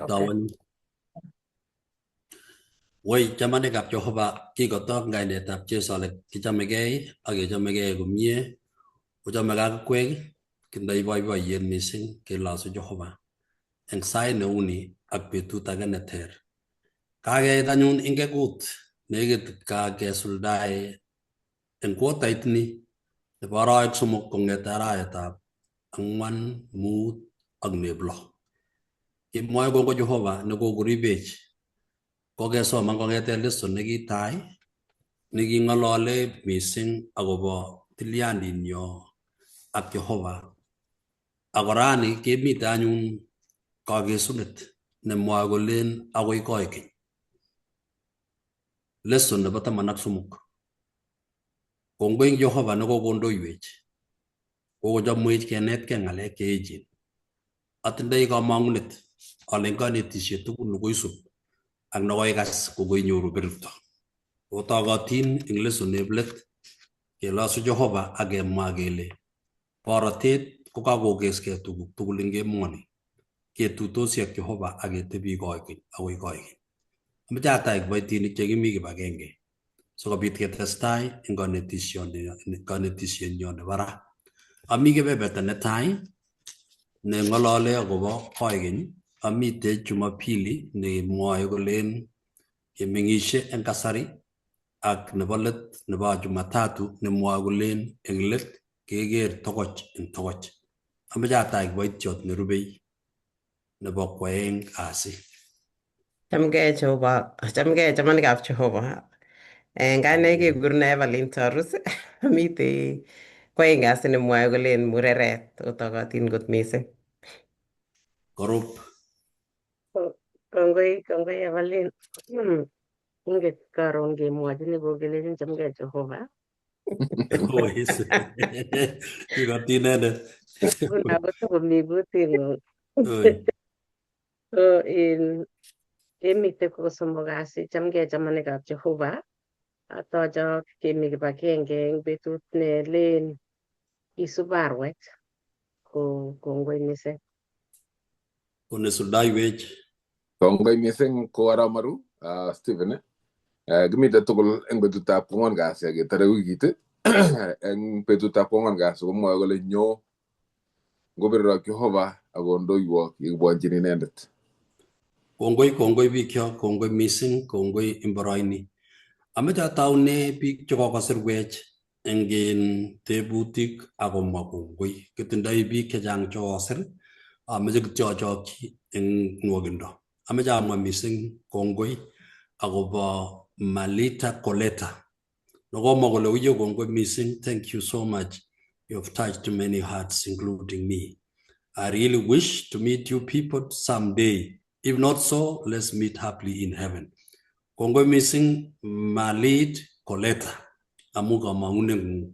Okay. Tawan way chamanikab Jehova kikotok ngainetab Jesu ale kichamegei ak kechamegei komie kochamegei ak kwek kindoi boiboiyet mising kelosu Jehova eng sait neuni ak betut age neter. Kakeit anyun ingekut nekit kakesuldae eng kuotait ni nebo arawek somok kong'ete arawetab ang'wan, mut ak neblo. Kimwoe kongoi Jehova nekokoribech kokesoman kong'ete lesson nekitai neking'olole mising akobo tilyandinyo ak Jehova. Ako rani kemite anyun kakesunet nemwoe kolen akoi koikeny. Lesson nebo 13. Kongoi eng Jehova nekokondoiwech. Kokochomwech kenetkei ng'alek che echen. Atindoi kamang'unet ale eng kanetisiet tugul nekoisub ak nekoikas kokoinyoru berurto. Kotokotin eng lesoneb let kelosu Jehova ak kemwa kele borotet kokakokeskei tuguk tugul eng emoni. Ketuitosi ak Jehova ak ketebi koikeny akoi koikeny. Ameche atach kiboitinik chekimi kibagenge sikobit ketestai eng kanetisienyo nebo ra. Ami kebeberta netai neng'olole akobo koikeny, amite Jumapili nemwoe kolen kemeng'isie eng kasari ak nebo let nebo Jumatatu nemwoe kolen eng let keker tokoch eng tokoch. Ameche atach kiboitiot nerubei nebo kwaeng kasi. Chamgei Jehova, chamgei chamanikab Jehova. Ngane kekure Evelyn Torus, mite kwaeng kasi nemwoe kolen mureret otokotin kot mising. Korup Kongoi Evelyn. Inget karon kemwochin kokelechin chamgei Jehova. Wis. Kikoti inendet. Nguno kotokomi kuting'ung. Oi. So kemite kosomok kasi chamgei chamanikab Jehova. Atocho kemi kibagenge eng betut nelen isub arwet. Kongoi mising. Konesuldaiwech. Kongoi mising ko Aramaru, Stephen. Kimite tugul eng betutab kwang'wan kasi ketare wikit. Eng betutab kwang'wan kasi komwoe kole nyo ngobiriro Jehova akondoiwok yekibwonjin inendet. Kongoi bikyok, kongoi mising, kongoi imboroini. Ameche ataune biik chekokosirwech eng tebutik akomwa kongoi. Kitindoi biik chechang chekokosir, ameche kityo achokyi eng nwokindo. Ameche amwa mising kongoi akobo Malita Koleta. Nokomwa kole uye kongoi mising, thank you so much. You have touched many hearts, including me. I really wish to meet you people someday. If not so, let's meet happily in heaven. Kongoi mising Malit Koleta. Amu kamang'uneng'ung.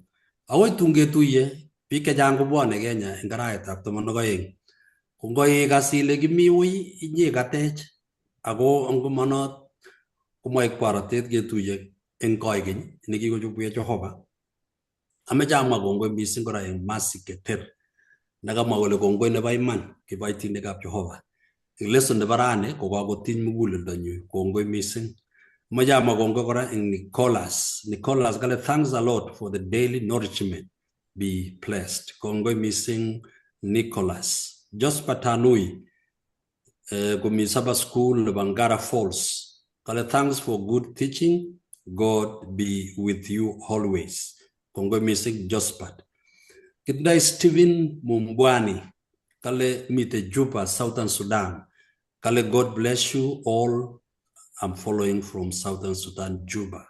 Akoi tun ketuiye, biik chechang kobwone Kenya eng arawetab 12. Kongoi ikas ile kimi ui inye katech. Ako angomanot komoek borotet ketuiye eng koikeny nekikochobwech Jehova. Ameche amwa kongoi mising kora eng Mercy Keter. Nakamwa kole kongoi nebo iman kiboitinikab Jehova. Eng lesson nebo rani kokakotiny muguleldonyu. Kongoi mising. Ameche amwa kongoi kora eng Nicholas. Nicholas kale thanks a lot for the daily nourishment. Be blessed. Kongoi mising Nicholas. Josephat Tanui komi Saba School nebo Ngara Falls. Kale thanks for good teaching. God be with you always. Kongoi mising Josephat. Kitindoi Stephen Mumbwani. Kale mite Juba, Southern Sudan. Kale God bless you all. I'm following from Southern Sudan, Juba.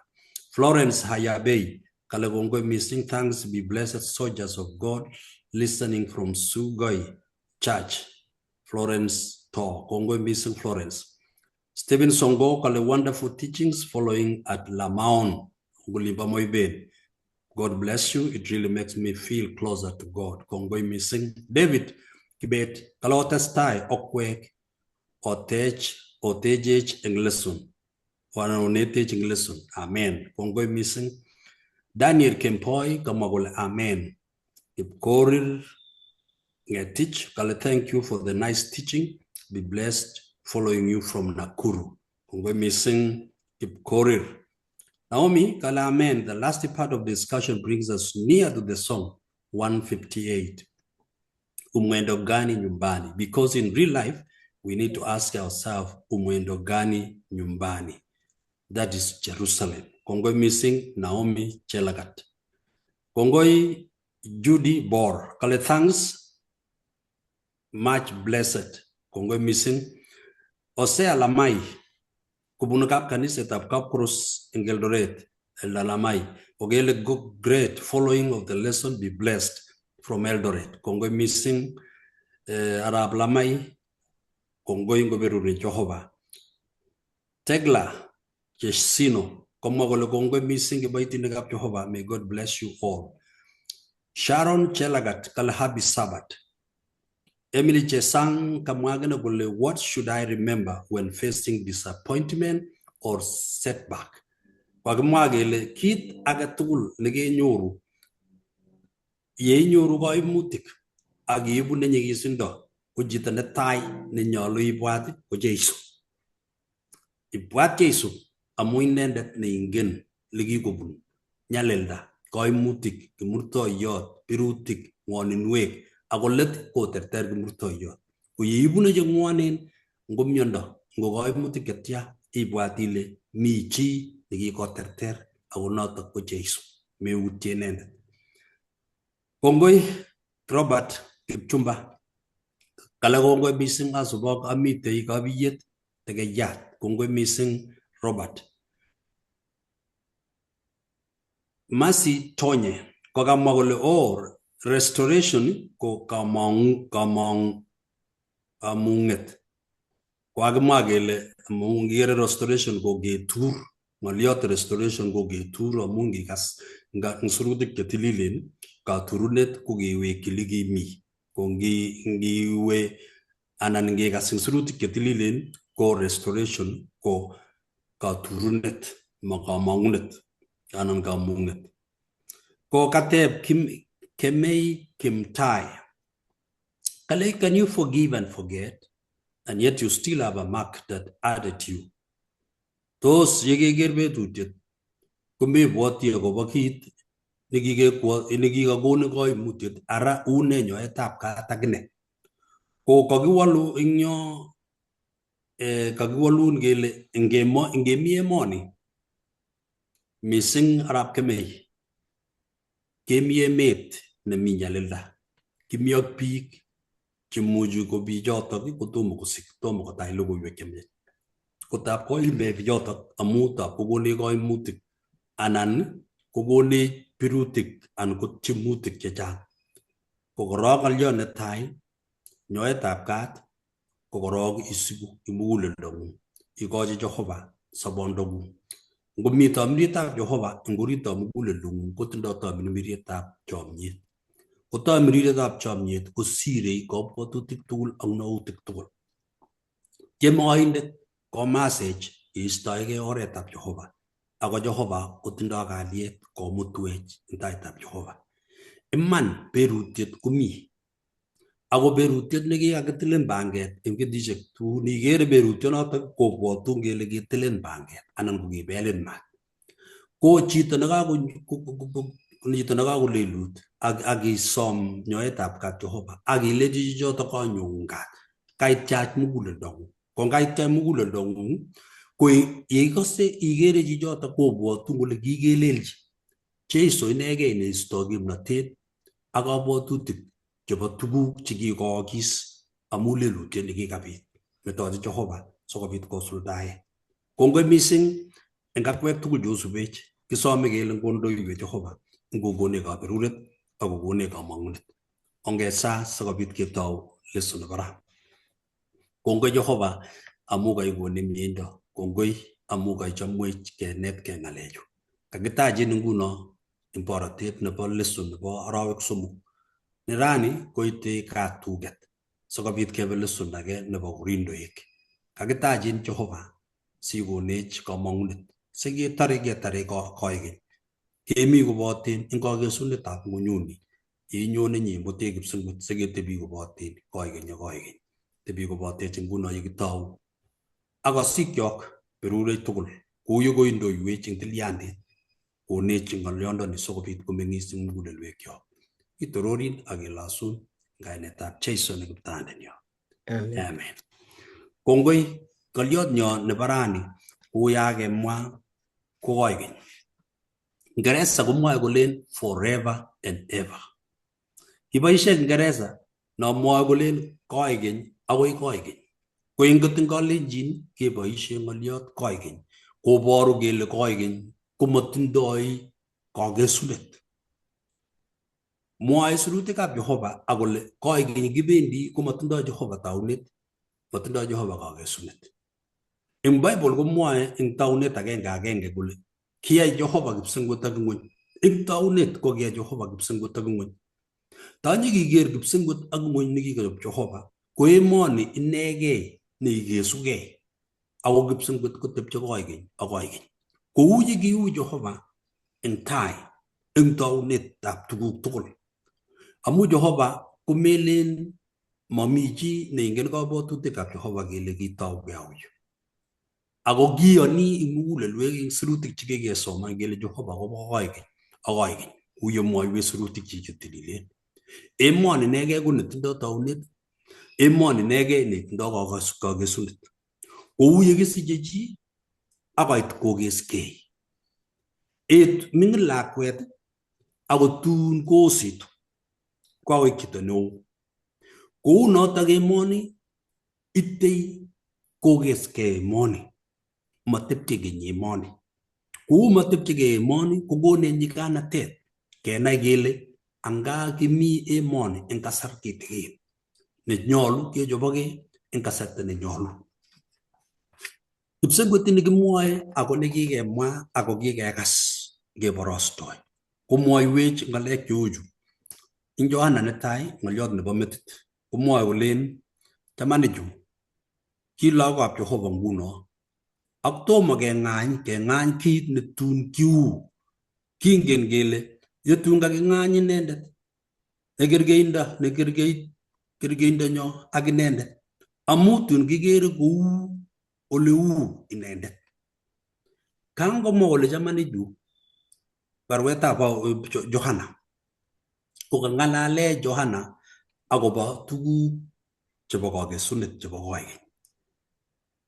Florence Hayabei. Kale kongoi mising, thanks be blessed soldiers of God listening from Sugoi Church. Florence To. Kongoi mising Florence. Stephen Songo. Kale wonderful teachings following at Lamaon. Ngulimba Moibed. God bless you. It really makes me feel closer to God. Kongoi mising. David Kibet. Kale otestai okwek otejech eng lesson. Wanonetech eng lesson. Amen. Kongoi mising. Daniel Kempoi kamwa kole amen. Kipkorir Ngetich kale thank you for the nice teaching. Be blessed following you from Nakuru. Kongoi missing Kipkorir. Naomi, Kala Amen, the last part of the discussion brings us near to the song 158. Umwendo gani nyumbani? Because in real life, we need to ask ourselves, umwendo gani nyumbani? That is Jerusalem. Kongoi missing Naomi Chelagat. Kongoi Judy Bor. Kale thanks, much blessed. Kongoi missing Osea Lamai. Kubunukap kanisetab Kapkros in Eldoret. Lamai. Ogele go great. Following of the lesson, be blessed from Eldoret. Kongoi missing Arab Lamai. Kongoi ngoberu Jehovah. Tegla Jesino. Kongoi missing Jehovah. May God bless you all. Sharon Chelagat Kalhabi Sabat. Emily Chesang Kamwagana Gule, what should I remember when facing disappointment or setback? Wagmagele kit agatul nege nyoru. Ye nyoru ba imutik. Agi ibu ne nyegisindo. Kujita ne tai ne nyolo ibwati ko Jesu. Ibwat Jesu amuinendet ne ingen ligi gobun. Nyalelda. Koi mutik, kimurto yot, pirutik, ngoninwek, agolet ko terter kimurto yot. Kuyibu na jengwanin, ngomyondo, ngogoi mutik ketya, ibwatile, michi, nigi ko terter, agonota ko Jesu, me utienende. Kongoi, Robert, Kipchumba, kalagongoi missing asubok amite ikabiyet, tege yat, kongoi missing Robert. Masi Tonye, Kogamagole or restoration ko kamunget. Kwagamagele mungire restoration go getur, maliot restoration go getur amungi kas nga nsurudik ketililin ka turunet kugiwe kiligi mi. Kongi ngiwe anange kas nsurudik ketililin ko restoration ko ka turunet makamangunet. Anan kamunget. Ko kateb kemei kimtai. Kale, can you forgive and forget? And yet you still have a mark that added you. Tos yege gerbe tutet. Kume bwati agoba kit nigige gone koi mutet ara une nyo etap katagne. Ko kagiwalu inyo kagiwalu ngele ngemi emoni. Missing Arab Kemei. Kemie met ne minyalelda. Kimiok peak. Kimuju ko bi jotok kutumu kusik tomo ko tai logo yekemye. Kutap ko imbe jotok amuta kugone ko imutik anan kugone pirutik an kutimutik chechang. Kokoro kalyo ne tai nyoetap kat kokoro isibu imuguleldo. Ikoji Jehovah sabondogu. Ngomita miritab Jehovah ngurita muguleldo kotindo ta miritab chomnyet. Kota miritab chomnyet kosire kabwatutik tugul ak nautik tugul. Kemoindet komasech istoege oretab Jehovah. Ako Jehovah kotindo kalyet komutwech entaitab Jehovah. Iman berutiet kumi. Ako berutiet nekikakitilen banget eng ketishek tugul igere berutiet notok kobwatu ngele kitilen banget anan kokibelen mat. Ko chito nekakolelut ak isom nyoetab kat Jehovah ak ilechi chichoto kanyongung kat kaityach muguleldongung. Ko kaityach muguleldongung ko yeikose igere chichoto kobwatu kole kikelelchi Jeiso inegei neisto kimnatet ak kabwatutik chebo tuguk chekikookis amu lelutiet nekikabit. Metochi Jehovah sikobit kosuldae. Kongoi missing eng akwek tugul chosubech kisome kele ngondoiwech Jehovah ngokone kaberuret ak kokone kamangunet. Ongesa sikobit ketau lesson nebo ra. Kongoi Jehovah amu kaikone miendo. Kongoi amu kaichomwech kenetkei ngalechu. Kakitajin nguno eng borotet nebo lesson nebo arawek somok. Nirani koite katuget sikobit kebe lesson age nebo korindoik. Kakitajin Jehovah sikonech kamangunet. Siketare koigeny. Kemi koboten eng kakesunetab ngonyuni. Yenyone nyimbote kipsungut siketebi koboten koigeny ak koigeny. Tebi kobotech nguno yekitau akosikyok berurei tugul kou ye koindoiwech eng tilyandit konech ng'olyondoni sikobit komeng'is eng mugulelwekyok. Kitororin ak kelosun eng kainetab Jeiso ne Kiptandenyo. Amen. Amen. Kongoi, ng'olyotnyo nebo rani kou ya kemwa ko koikeny. Ngeresa komwoe kolen forever and ever. Kiboisie Ngeresa no mwoe kolen koikeny akoi koikeny. Ko eng Kalenjin keboisie ng'olyot koikeny koboru kele koikeny komotindoi kakesunet. Mwoe sirutikab Jehova akole koikeny kibendi komotindoi Jehova taunet, motindoi Jehova kakesunet. Eng Bible komwoe eng taunet agenge kole kiyai Jehova kipsengwet ak ng'ony. Eng taunet ko kiyai Jehova kipsengwet ak ng'ony. Tanyikiker kipsengwet ak ng'ony nekikochob Jehova ko emoni inegei neikesugei ako kipsengwet kotebche koikeny ak koikeny. Kou ye kiu Jehova eng tai eng taunetab tuguk tugul. Amu Jehova komelen mami chi neingen kabwatutikab Jehova kele kitauge auyo. Ako kiyoni eng mugulelwek eng sirutik chekikesoman kele Jehova kobo koikeny ak koikeny kou ye mwoiwech sirutik che tililen. Emoni inegei ko netindoi taunet, emoni inegei netindoi kakesunet. Kou ye kisiche chi akoit kokeskei. Ming'in lakwet ako tun koositu kwakoik chito neo. Kou notok emoni itei kokeskei emoni. Matepche keny emoni. Kou matepche keny emoni kokonech nyikanatet kenai kele anga kimi emoni eng kasar kitigin nenyolu kechobokei eng kasarta nenyolu. Kipsengwet nekimwoe ako nekikemwa ako kikekas keborostoi komwoiwech ng'alek cheuchu. Eng Johana netai ng'olyot nebo metit komwoe kolen chamanichu ki lagokab Jehova nguno ak tomo keng'any kit netun kiu. Kingen kele yetun kaking'any inendet kergeindonyo ak inendet amu tun kikere kou ole uu inendet. Kangomwa kole chamanichu barwetab Johana ko kang'alale Johana akobo tuguk chebo kakesunet chebo koikeny.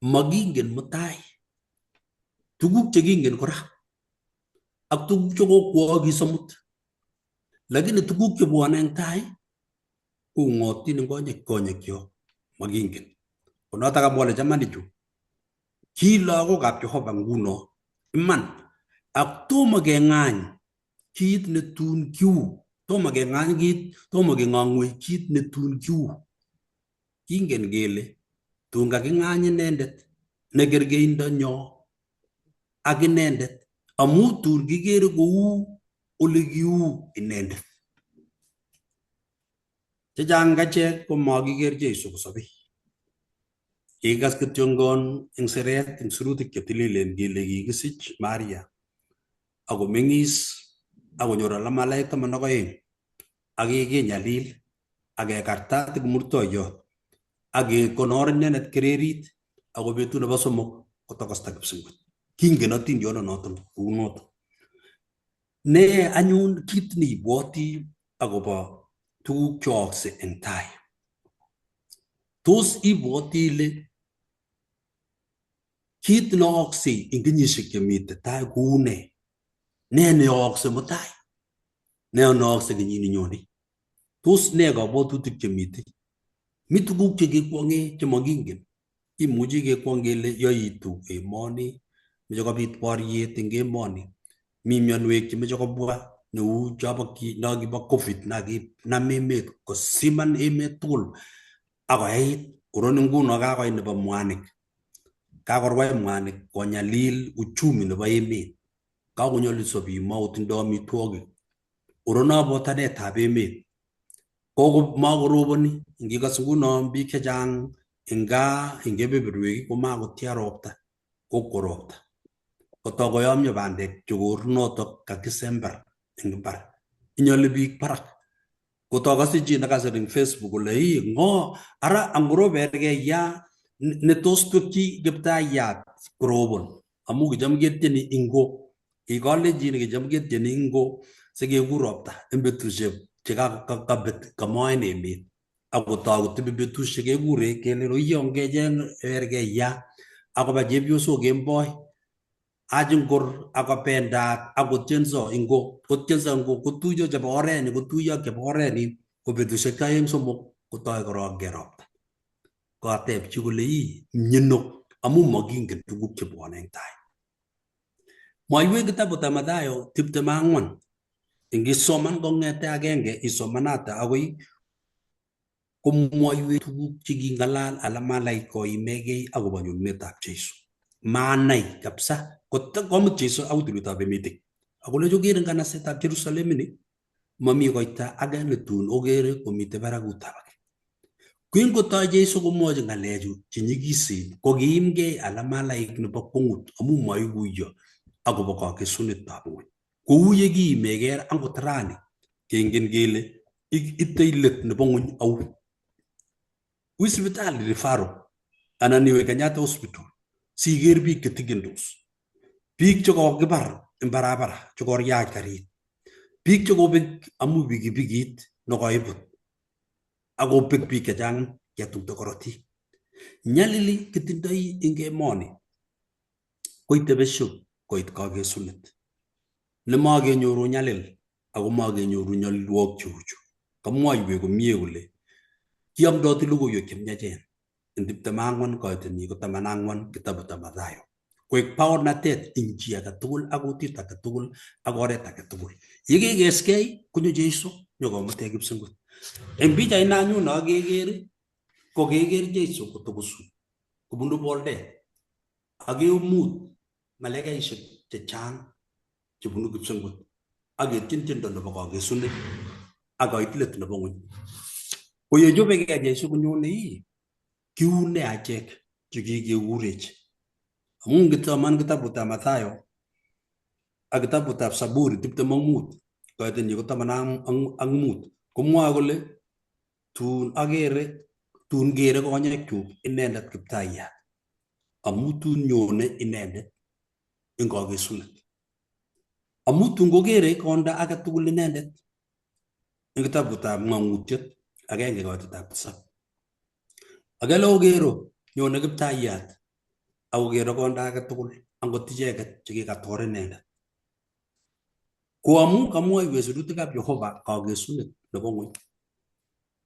Makingen mutai. Tuguk chekingen kora ak tuguk chekokwokis amut. Lakini tuguk chebwone eng tai kong'otin eng konyekyok makingen. Konotok amwa kole chamanichu ki lagokab Jehova nguno iman ak tomo keng'any kit netun kiu. Tomo keng'ang'wech kit netun kiu. Kingen kele tun kaking'any inendet nekergeindonyo ak inendet amu tun kikere kou ole kiu inendet. Chechang kachek ko makiker Jeiso kosobei. Kikas kityongon eng seret eng sirutik chetililen kele kikisich Maria ako meng'is akonyor alama 12 ak kinyalil ak kekartat eng murtoiyot ak kekonor inendet kererit ako betut nebo somok kotokosta kipsengwet. Kingen atindionoto kou noto. Ne anyun kit neibwoti akobo tuguk cheyookse eng tai. Tos ibwoti ile kit neyookse eng kenyisiek chemite tai kou ne? Ne neyookse mutai? Ne neyookse kenyit nenyone? Tos ne kabwatutik chemite? Mi tuguk chekekwong'e chemakingen. Imuchi kekwong kele yoitu emoni, meche kobit boriet eng emoni. Mi mionwek chemeche kobwa neu nakibo COVID nakinam emet kosiman emet tugul akoyait. Oroni nguno kakoit nebo mwanik. Kakorwai mwanik konyalil uchumi nebo emet. Kakonyolilso biik makotindoi amitwogik. Orono botanetab emet. Makoroboni. Ngikas nguno biik chechang eng gaa eng kebeberwek ko makotia ropta. Kokwo ropta. Kotok koyomyo bandek chokorunotok kakisember eng imbar. Inyoli biik barak. Kotokose chi nekasir eng Facebook kole ngo ara angorobergei ya ne tos twekchi Kiptayat korobon amu kicham ketieni ingo ikolenjin kicham ketieni ingo sikekur ropta en betusiek chekakabet kamoen emet akotou kotebi betusiek kekure kele roiyon kecheng ya akoba chepyosok kemboi ajingor akopendat akotienso ingo kotuiyo chebo oreni kotuiyo ak chebo oreni ko betusiek aeng somok kotoi korong ropta koteb chi kole ii myeno amu makingen tuguk chebwone eng tai. Mwaiwek kitabutab Mathayo 24 ingisoman kong'ete agenge isomanate agoi komwoiwech tuguk chekingalal ala malait koimegei akobo nyonunetab Jeiso. Manai kabisa komut Jeiso akoi tulwetab emetik. Akolecho kere nganasetab Jerusalem ini mami koita age netun okere komite barakutab age. Kingotoi Jeiso komwochi ngalechu chenyikisen kokiimgei ala malaik nebo kwong'ut amu maikuiyo akobo kakesunetab ng'ony. Kou ye kiimegei angot rani kengen kele itei let nebo ng'ony au. Wi sipitali rifaro anan iwe Kenyatta Hospital siker biik chetikendos, biik chekokibar eng barabara chekoriach karit, biik chekobek amu pikipikit nekoibut akobek biik chechang ketumda korotik. Nyalili kitindoi eng emoni koite besho koit kakesunet nemakenyoru nyalil ako makenyoru nyalilwok cheuchu. Kamwoiwech komie kole kiamdoti logoiwek chemyachen eng 24 koiteni ko 14 kitabutab Mathayo koek baornatet eng chi age tugul ak kutit age tugul ak oret age tugul. Yekekeskei konyo Jeiso nyokomute kipsengwet. Eng pichait nanyun akeker ko keker Jeiso kotokosu kobunu boldet akeumut malaikaisiek chechang chebunu kipsengwet aketien tiendo nebo kakesunet akoit let nebo ng'ony. Koyechobekei Jeiso konyone ii kiune achek chekikekurech amu ngitaman kitabutab Mathayo ak kitabutab Zaburi 25 koiteni ko 15 komwoe kole tun kere konyekchuk inendet Kiptayat amu tun nyone inendet eng kakesunet amu tun kokere konda age tugul inendet eng kitabutab Ng'ang'utiet 1:7. Akele okero nyone Kiptayat akokere konda age tugul angot icheket chekikator inendet. Ko amu kamwoiwech sirutikab Jehova kakesunet nebo ng'ony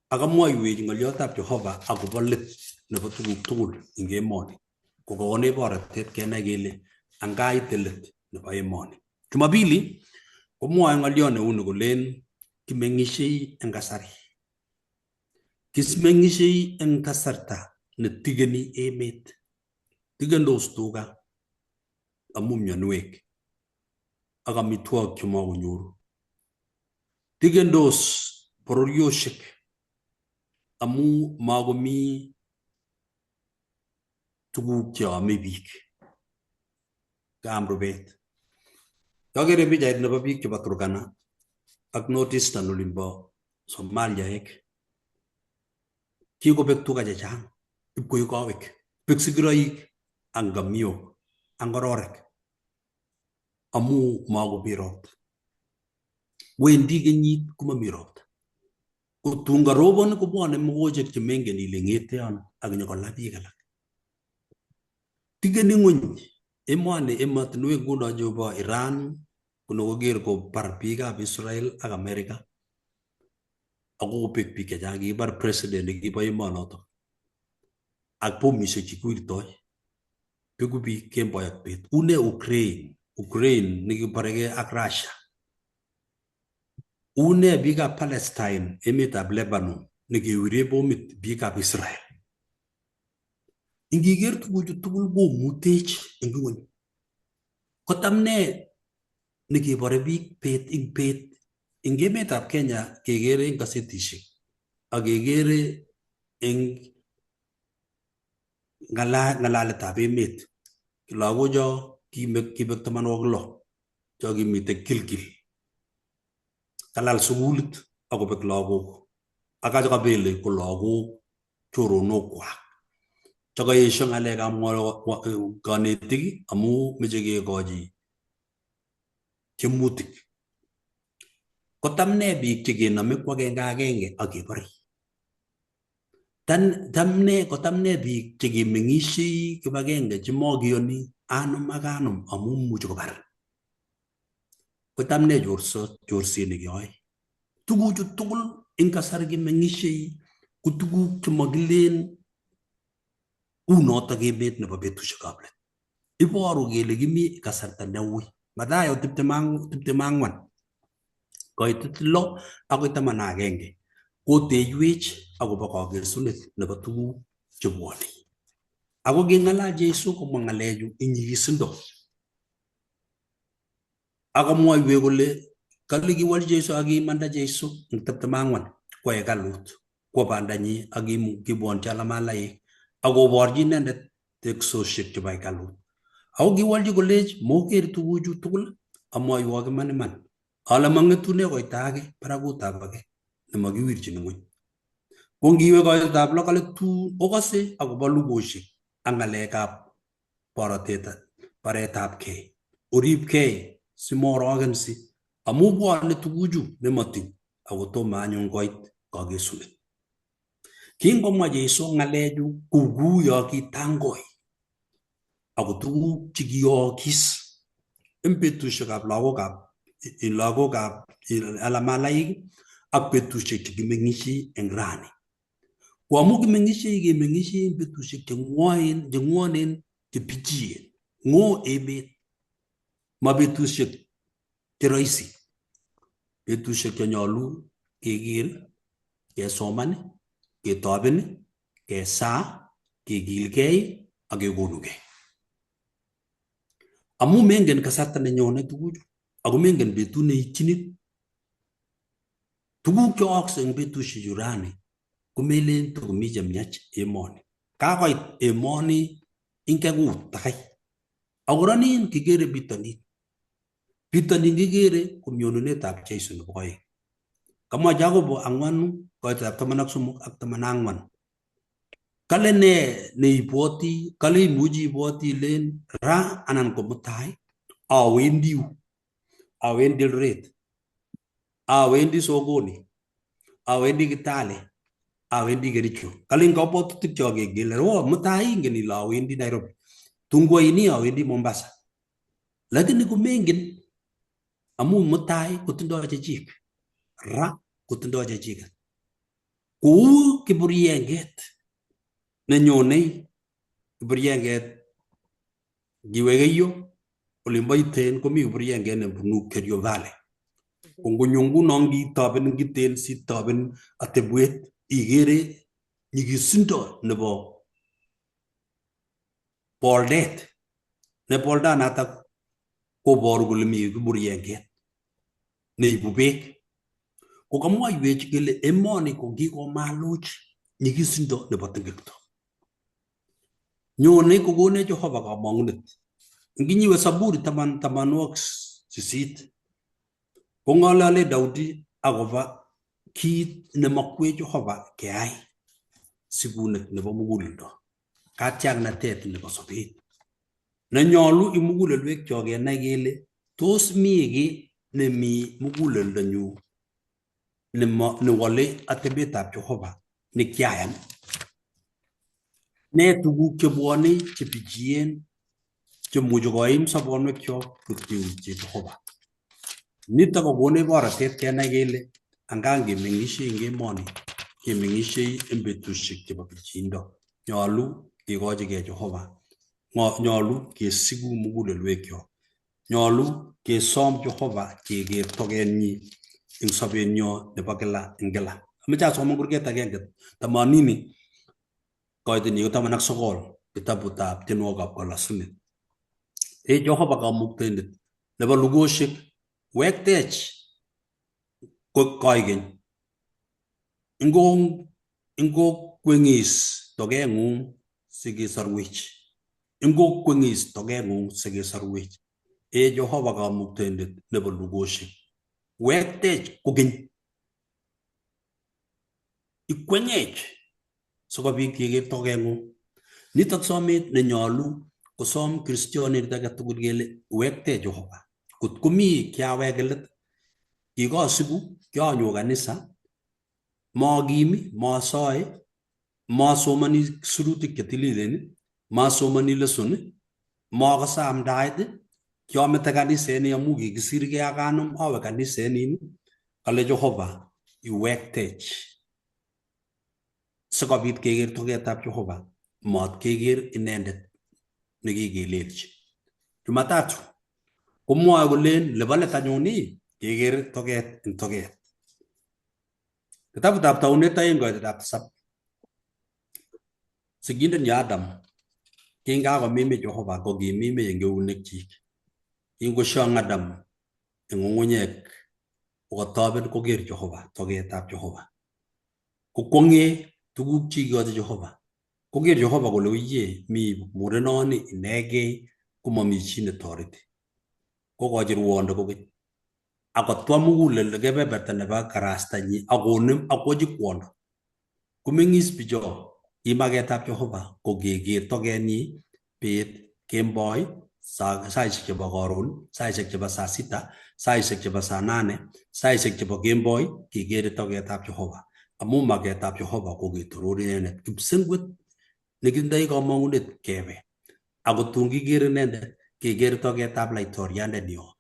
akamwoiwech ng'oliotab Jehova akobo let nebo tuguk tugul eng emoni kokakonech borotet kenai kele angaite let nebo emoni. Jumapili komwoe ng'oliot neuni kolen kimeng'isiei eng kasari. Kimeng'isiei eng kasarta netikeni emet. Tikendos tuga amu mionwek ak amitwogik chemakonyoru. Tikendos bororiosiek amu makomi tuguk cheame biik. Kaam rubet. Kakere pichait nebo biik chebo Turkana ak North Eastern olimbo Somaliaek. Kikobek tuga chechang ipkoi kowek, bek sigiroik ak ngamiok ak ngororek amu makomi ropta. Wendi kenyit komami ropta. Kotun karobon kobwone mogochek chemengen ile ng'ete ano ak nyokola biik alak. Tikeni ng'ony emoni emotinwek nguno chebo Iran konokoker kobar biikab Israel ak Amerika akobek biik chechang. Kibar president nekibo emonoto ak bomisiek chekiwirtoi beku biik kemboi ak bet. Une Ukraine nekibaregei ak Russia. Une biikab Palestine emetab Lebanon nekewire bomit biikab Israel. Ingiker tuguchu tugul komutech eng ng'ony. Kotamne nekebore biik bet ing bet eng emetab Kenya kekere eng kasetisiek ak kekere eng ng'alaletab emet. Lagocho kibek 16 cho kimite Gilgil. Kalal sukulit akobek lagok ak kabele ko lagok choronokwak chakaesho ngalekab kanetik amu meche kekochi tiemutik. Kotamne biik chekenome ko agenge ak kebore. Kotamne biik chekemeng'ishei kibagenge chemakiyoni anum ak anum amu muchi kobar. Kotamne chorset nekeyoe. Tuguchu tugul eng kasari kimeng'ishei ko tuguk chemakilen unotok emet nebo betusiekab let. Iboru kele kimi kasarta neui. Mathayo 24 koitit 6 akoi 11 koteiywech akobo kakesunet nebo tuguk chebwone. Ako king'alal Jeiso komwa ng'alechu eng nyigisindo. Akomwoiwech kole kale kiwol Jeiso akimanda Jeiso eng 24 kwo hekalut kwo bandanyi akibwonchi alamalaik akoborchi inendet teksosiek chebo hekalut. Ako kiwolchi kolech mokere tuguchu tugul amwoiwok iman ale mang'etune koita age barakutab age nemakiwirchin ng'ony. Ko ngiwe koitab 6 kale tun okase akobo lugosiek ak ng'alekab baretabgei. Oripgei simorokensi amu bwone tuguchu nemotiny akotomo anyun koit kakesunet. Kingomwa Jeiso ng'alechu kuyo kitangoi ako tuguk chekiyookis eng betusiekab lagokab alamalaik ak betusiek chekimeng'ishei eng rani. Ko amu kemeng'ishei eng betusiek cheng'wonen chebichien. Ng'o emet. Ma betusiek che rahisi. Betusiek chenyolu keker, kesoman, ketoben, kesaa, kekilgei ak kekonugei. Amu mengen kasarta nenyone tuguchu ako mengen betut neitchinin. Tuguk cheyookse eng betusiechu rani komelen tokomi chemiach emoni. Kakoit emoni ing kekut takai. Ako ranin kikere bitonin. Bitonin kikere ko nyonunetab Jeiso nebo oeng. Kamwa Jakobo 4:13 ak 14. Kale neibwoti, kale imuchi ibwoti ilen ra anan ko mutai awendi yu, awendi Eldoret, awendi sokoni, awendi Kitale, awendi Kericho. Kale kabwatutik chok kele mutai ingen ile awendi Nairobi, tungoini awendi Mombasa. Lakini komengen amu mutai kotindoi chechik, ra kotindoi chechiket. Kou kiburienget nenyonei, kiburienget ngiwe Keiyo olimbo Iten komi kiburienget nebunu Kerio Valley. Ko ngonyo nguno ngitoben Iten sitoben atebwet igere nyigisindo nebo boldet. Ne boldanatak koboru kole mi kiburienget neibu beek. Ko kamwoiwech kele emoni ko kikomaluch nyigisindo nebo tengekto. Nyone kokonech Jehova kamang'unet. Nginyiwe Zaburi 8 kong'alale Daudi akobo kit nemakwech Jehova keyai sikunet nebo muguleldo, katiaknatet nebo sobet. Nenyolu ing mugulelwekchok kenai kele tos mi kiy nemi muguleldonyu newale atebetab Jehova nekiayan. Ne tuguk chebwone chebichien chemuchi koim sobonwekchok kotiutie Jehova. Nitok kokonech borotet kenai kele angan kemeng'ishei eng emoni, kemeng'ishei eng betusiek chebo bichindo. Nyolu kekochigei Jehova. Nyolu kesigu mugulelwekchok. Nyolu kesom Jehova keker tokenyi eng sobenyo nebo kila eng kila. Ameche asoman kurget agenge 80 koitinyi ko 19 kitabutab tienwogikab kalosunet. Jehova kamuktaindet nebo lugosiek wektech koikeny. Ingokweng'is tokeng'ung sikesorwech. Ingokweng'is tokeng'ung sikesorwech. Jehova kamuktaindet nebo lugosiek wektech kokeny. Ikweng'ech sikobit keker tokeng'ung. Nitok somet nenyolu kosom Kristianit age tugul kele wekte Jehova. Kot komi kiaweke let, kikosibu, kianyo kanisa, makimi, masoe, masomani sirutik chetililen, masomani lesson, makase amdaet, kiamete kaniset ni amu kikisirgei ak kanom awe kaniset nin, kale Jehova iwektech. Sikobit keker togetab Jehova, mat keker inendet nekikelelchi. Jumatatu komwoe kolen nebo let anyun keker toget en toget. Kitabutab Taunet 2:7. Sigindenyi Adam kingakomimi Jehova ko kimimi en eunekyik. Kingoshong Adam en ng'ung'unyek kokotoben koker Jehova, togetab Jehova. Kokwong'e tuguk chekikochi Jehova. Koker Jehova kole uye mi murenoni inegei komomi chi netoreti. Kokochi ruondo kokeny. Akotwa mugulel kebeberta nebo karastanyi akonem akwochi kwondo. Komeng'is bicho, ki magetab Jehova ko keker togenyi bet, kemboi, saisiek chebo karon, saisiek chebo saa 6, saisiek chebo saa 8, saisiek chebo kemboi, kekere togetab Jehova. Amu magetab Jehova ko ketoror inendet. Kipsengwet nekitindoi kamang'unet kebe. Akotun kikere inendet, kekere togetab laitoriandenyo.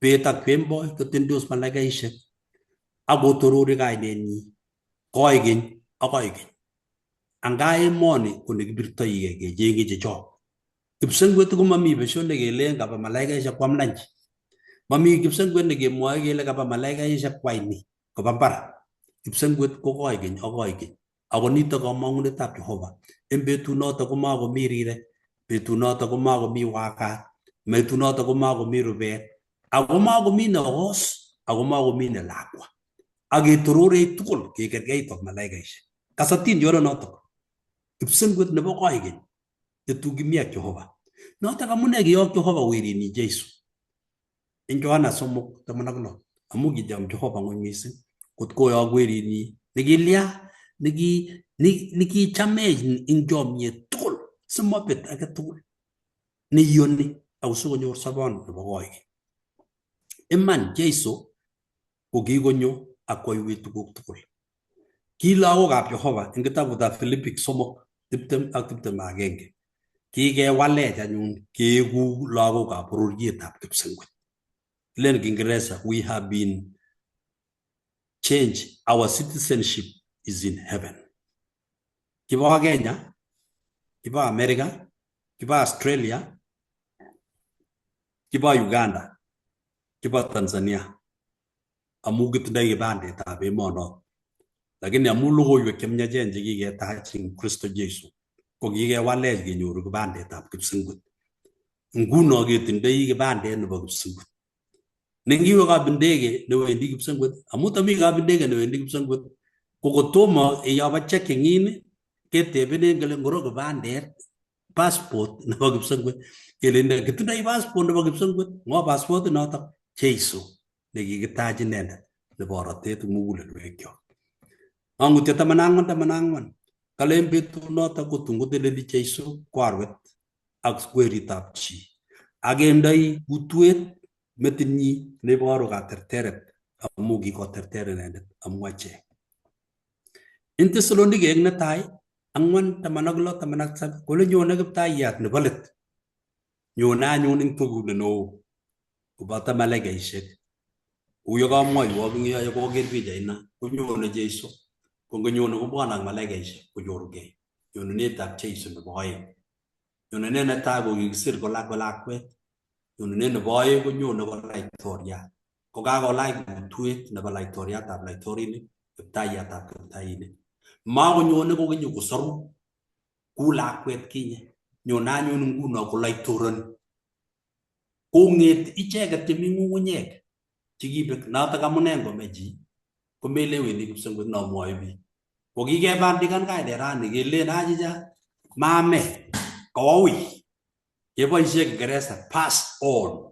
Bet ak kemboi kotendos malaikaisiek akotorori kainenyi koigeny ak koigeny. Anga emoni ko nekibirtoigei kecheng'e chechok. Kipsengwet komami besio nekelen kaba malaikaisiek kwam lunch. Mami kipsengwet nekemwoe kele kaba malaikaisiek kwai ni koba mbar. Kipsengwet ko koigeny ak koigeny. Ako nitok kamang'unetab Jehova. En betunoto komakomi rirek, betunoto komakomi wakat, betunoto komakomi rubet, ako makomi nogos, ako makomi nelakwa. Aketororech tugul kekerkeit ak malaikaisiek. Kasatin yono notok. Kipsengwet nebo koigeny netugimi ak Jehova. Notok amune kiyok Jehova werini Jesu. En Johana 3:16. Amu kicham Jehova ng'ony mising. Kot koyok werini nekilia nekichamech en chomyet tugul simabet age tugul neiyoni ako sikonyor sobon nebo koigeny. Iman Jesu ko kikonyo ak koiwech tuguk tugul. Ki lagokab Jehova en kitabutab Filipik 3:20-21. Kikewalech anyun keeku lagokab bororietab kipsengwet. Len Kiingereza, we have been changed. Our citizenship is in heaven. Kiba Kenya, kiba America, kiba Australia, kiba Uganda, kiba Tanzania. Amu kitindoi kibandetab emonoto. Lakini amu logoiwek chemyachen chekiketach en Kristo Jesu ko kikewalech kenyoru kibandetab kipsengwet. Nguno ketindoi kibandet nebo kipsengwet. Nengiwe kabindege newendi kipsengwet, amu tami kabindege newendi kipsengwet, ko kotomo iyob checking in ketebenen kele ngoro kibandet, passport nebo kipsengwet. Kele kitindoi passport nebo kipsengwet, ngo passport notok Jesu nekikitach inendet nebo borotet mugulelwekyok. Ang'utiet 14:14 kale en betunoto kotun koteleli Jesu kwarwet ak kweritab chi. Agendoi kutwet metinyi neboru katerteret amu kikoterter inendet amu achek. En Tesalonike netai 4:16-17 kole nyone Kiptaiyat nebo let. Nyone anyun en tugunet neo koboto malaikaisiek. Uyo kamwoiwok eng yoyo koker pichaina konyone Jesu. Kongonyone kobwone ak malaikaisiek konyorugei. Nyonunetab Jesu nebo oeng. Nyonunet netai ko kikisir ko lakwet. Nyonunet nebo oeng konyone ko laitoriat. Ko kakolach kutwet nebo laitoriatab laitorinik, Kiptaiyatab kiptainik. Makonyone kokenyo kosoru ku lakwet kinye. Nyone anyun nguno ko laitoroni. Kong'et icheket chemi ng'ung'unyek chekibek. Notok amune ngome chi komeleweni kipsengwet nomwoe biik. Ko kikebandikan kainet rani kelen achicha mame koui. Keboisie Kiingereza pass on.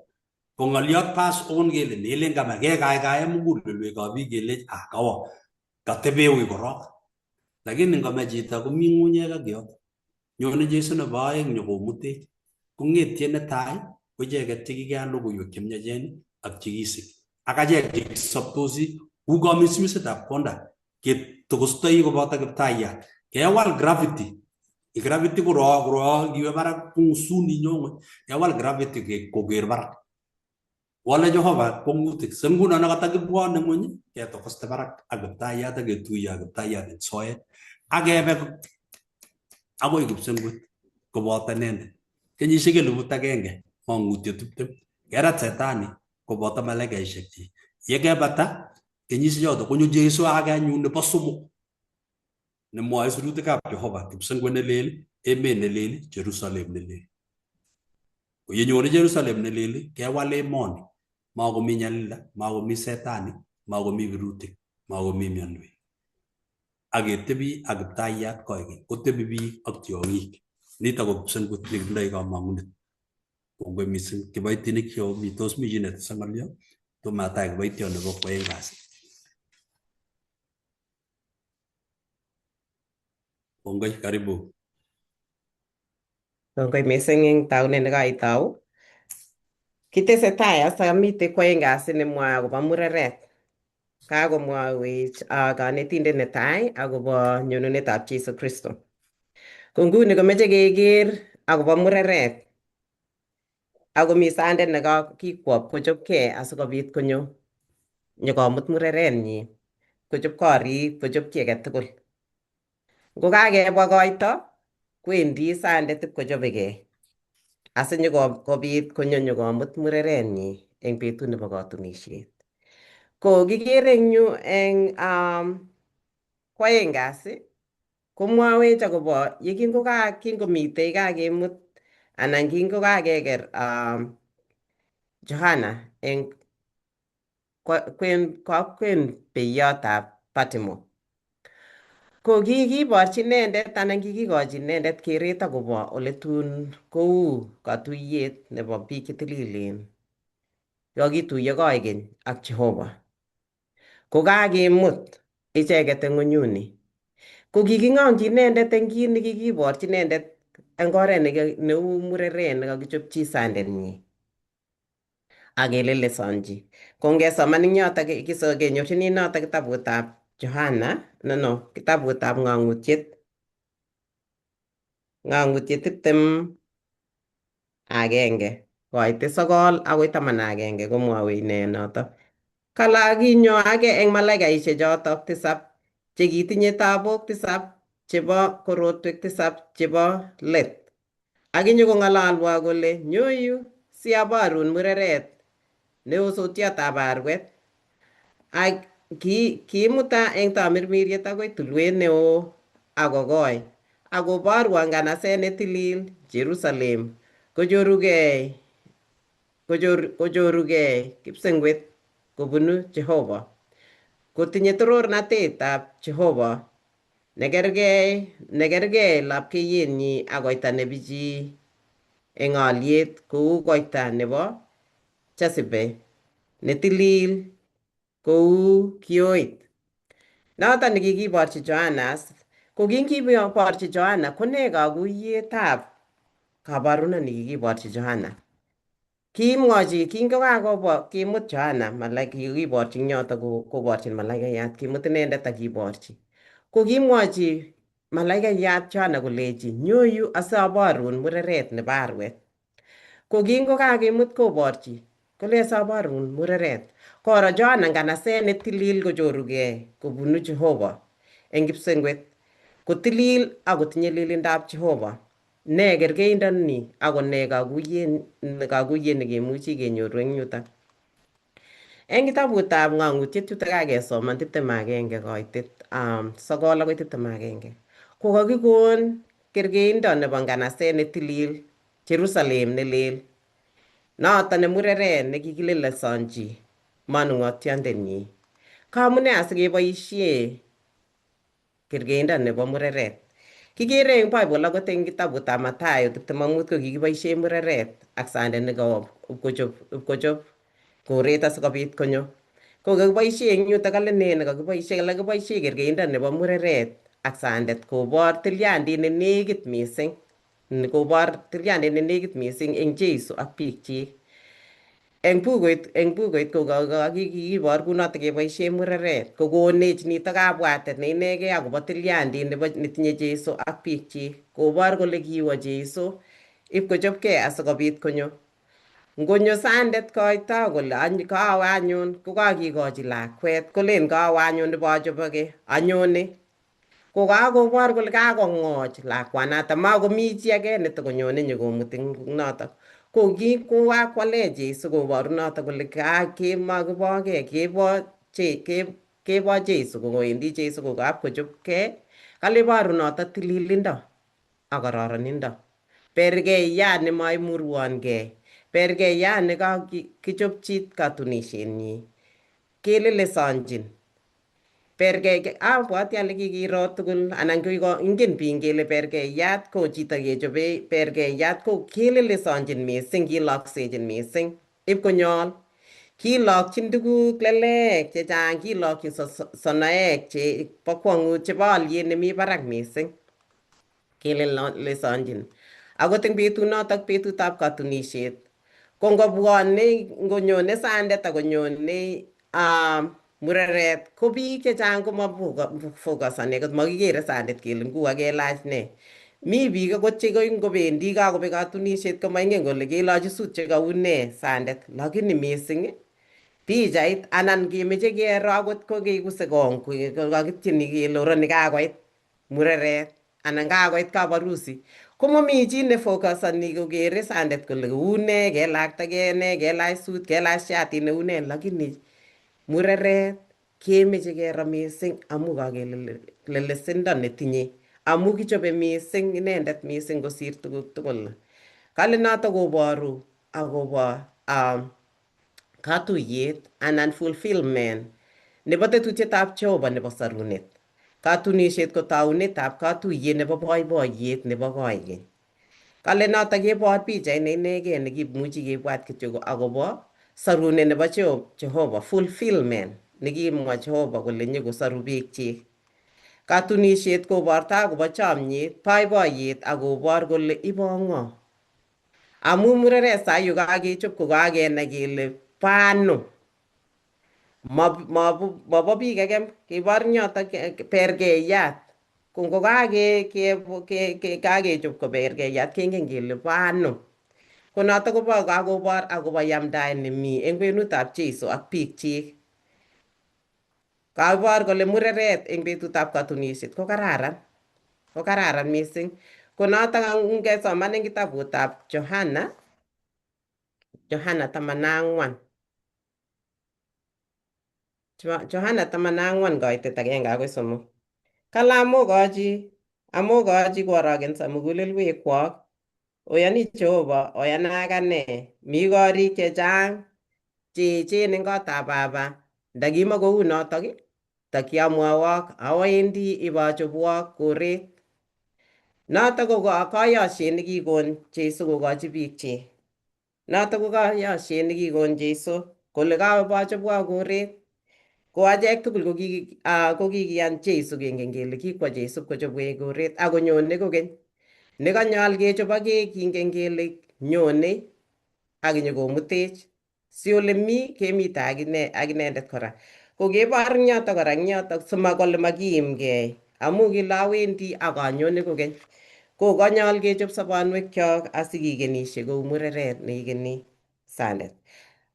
Ko ng'oliot pass on kele nelen kamake kaikai mugulelwekab biik kele kawo katebe ui korok. Lakini ngome chito komi ng'ung'unyek ak yoto. nyone Jesu nebo aeng nyokomutech. Ko ng'etie netai ko icheket chekikeal logoiwek chemyachen ak chekisik. Ak achek chekisoptosi kou kamisumisetab konda ketokostoi koboto Kiptaiyat. Kewal gravity. Gravity koro ngiwe barak kung'usuni nyong'we. Kewal gravity koker barak. Wale Jehova kongutik. Se nguno nekatakibwone ng'weny ketokoste barak ak Kiptaiyat ak ketuiye ak Kiptaiyat eng soet. Akebe akoi kipsengwet koboto inendet. Kenyisiek 1000 mang'utyo 20 kerat setani koboto malaikaisiek chik. Yekebata kenyisiek choto konyo Jesu age anyun nebo somok nemwoe sirutikab Jehova, kipsengwet nelel, emet nelel, Jerusalem nelel. Ko yenyone Jerusalem nelel kewal emoni, makomi nyalilda, makomi setani, makomi virutik, makomi mionwek. Aketebi ak Kiptaiyat koigeny, kotebi biik ak tiong'ik. Nitok ko kipsengwet nekitindoi kamang'unet. Kongoi mising kiboitinik cheomi, tos mi chi netese ng'olyo? Tomo atai kiboitiot nebo kwoeng kasi. Kongoi, karibu. Kongoi mising eng taunet nekaitou. Kitesetai asa mitei kwoeng kasi nemwoe akobo mureret. Kakomwawech kanetindet netai akobo nyonunetab Jesu Kristo. Ko nguni komeche keker akobo mureret. Akomi sandet nekakikwo kochopkei asikobit konyo nyokomut murerenyi. Kochop korik, kochop ki age tugul. Ngokakebwa koito, kwendi sandet ipkochobegei. Asinyokobit konyo nyokomut murerenyi eng betut nebo katunisiet. Ko kikere eng yu eng kwoeng kasi komwawech akobo kingomitei kakemut anan kingokakeker Johana eng kwen peiyotab Patimo. Ko kikiborchi inendet anan kikikochi inendet keret akobo oletun kou katuyet nebo biik chetililen yakituiyo koigeny ak Jehova. Ko kakemut icheket eng ng'onyuni. Ko kiking'ongchi inendet eng kit nekikiborchi inendet eng oret neu mureret nekakichopchi sandenyi. Akelelesonchi. Ko ngesoman eng yotok kenyorchini notok kitabutab Johana, kitabutab ng'ang'utiet 21 koite 9 akoi 11 komwawech notok. Kala kinyo age eng malaikaisiek chotok 7 chekitinye tabok 7 chebo korotwek 7 chebo let. Akinyo kong'alalwa kole nyo yu siaborun mureret neosotiotab arwet. Ak kiimuta eng tamirmiriet akoi tulwet neo akokoi. Akoborwo nganaset netilil Jerusalem kochorugei kipsengwet kobunu Jehova. Kotinye torornatetab Jehova nekergei lapkeiyenyi ak koita nebichi eng olyet kou koita nebo Jezebel netilil kou kioit. Notok nekikiborchi Johana. Ko kingiborchi Johana kone kakuyetab kabarunet nekikiborchi Johana. Kimwochi kingokakobwa kimut Johana kikiborchi eng yotok koborchin malaikayat kimut inendet akiborchi. Ko kimwochi malaikayat Johana kolechi nyo yu asaborun mureret nebo arwet. Ko kingokakemut koborchi kole saborun mureret. Koro Johana nganaset netilil kochorugei kobunu Jehova eng kipsengwet. Kotilil akotinye lilindab Jehova. Ne kerkeindoni ako ne kakuyet nekemuchi kenyoru eng yutok. Eng kitabutab ng'ang'utiet yutok kakesoman 21 koitet 9 akoi 21. Ko kakikon kerkeindo nebo nganaset netilil Jerusalem nelel. Notok ne mureret nekikilelesonchi manung'otiondenyi. Kamune asikeboisie kerkeindo nebo mureret. Kikere eng Bible akot eng kitabutab Mathayo 25 ko kikiboisie mureret ak sandet nekachop koret asikobit konyo. Ko kakiboisie eng yutok kalenen kakiboisie kerkeindo nebo mureret ak sandet kobor tilyandit ne nekit mising kobor tilyandit ne nekit mising eng Jeiso ak biikchik. Eng bukuit ko kikibor kunoto keboisie mureret kokonech nito kabwatet ne inegei akobo tilyandit netinye Jeiso ak biikchik. Kobor kole kiwo Jeiso ipkochopkei asikobit konyo. Ngonyo sandet koito kole kawe anyun kokakikochi lakwet kolen kawe anyun ipachopokei anyone. Kokakobor kole kakong'och lakwanatak makomi chi age netokonyone nyokomuti eng notok. Ko kakwale Jeiso koboru notok kole kemakibokei kebo Jeiso kowendi Jeiso kokapkochopkei. Kale iboru notok tililindo ak kororonindo. Berkeiyat nemaimurwonkei. Berkeiyat nekakichopchi katunisienyi. Kelelesonjin. Abwoti ale kikiro tugul anan ingen biik kele berkeiyat ko chito kechobe berkeiyat ko kelelesonjin mising, kiloksechin mising ipkonyol. Kilokchin tuguk lelek chechang, kilokchin sonoek chebo kwong'ut chebo olyet nemi barak mising. Kelelesonjin. Akot eng betunotok betutab katunisiet ko ngonyone sandet akonyone mureret ko biik chechang komafokasani akot makikere sandet kele nguu kelach ne. Mi biik akot che ngobendi kakobek katunisiet komaingen kole kelochi suit chekaune sandet. Lakini mising pichait anan kemeche kero akot kokekuse kong kakityeni kele oroni kakoit mureret anan kakoit kaparusi komami chi nefokasani kokere sandet kole koune, kelaktakei ne, kelach suit, kelach shatit neune lakini mureret kemeche kero mising amu kakelelesindo netinye. Amu kichobe mising inendet mising kosir tuguk tugul. Kale notok koboru akobo katuyet anan fulfillment nebo tetutietab Jehova nebo sarunet. Katunisiet ko taunetab katuyet nebo boiboiyet nebo koikeny. Kale notok kebor pichait ne inegei nekimuchi kebwat kityo akobo sarunet nebo Jehova, fulfillment nekimwa Jehova kole nyokosaru biikchik. Katunisiet kobortoi akobo chomnyet, boiboiyet akobor kole ibo ng'o. Amu mureret sayu kakechop kokakenai kele bo ano. Mobo biik age kebor yotok berkeiyat. Ko ngokakechop ko berkeiyat kengen kele bo ano. Ko notok kakobor akobo yamdaet nemi eng kwenutab Jeiso ak biikchik. Kabor kole mureret eng betutab katunisiet ko kararan. Ko kararan mising. Ko notok ngesoman eng kitabutab Johana 14. Johana 14 koitet 1-3. Kale amokochi koorokenso mugulelwekwok. Oyoni Jehova, oyana akane. Mi korik chechang cheechen eng kotab Baba. Ndakimo kou notok, takiamwowok awendi ipachobwok koret. Notok ko kayosiet nekikon Jeiso kokochi biikchik. Notok ko kayosiet nekikon Jeiso kole kawe pachobwok koret. Ko achek tugul ko kikiyan Jeiso kengen kele kikwo Jeiso pkochobwech koret akonyone kokeny. Nekanyol kechobokei kingen kele nyone ak nyokomutech. Si ole mi kemite ak inendet kora. Ko kebor eng yotok kora eng yotok simakole makiimgei amu kile awendi akanyone kokeny. Ko kanyol kechop sobonwekyok asikikenisie kou mureret neikeni sandet.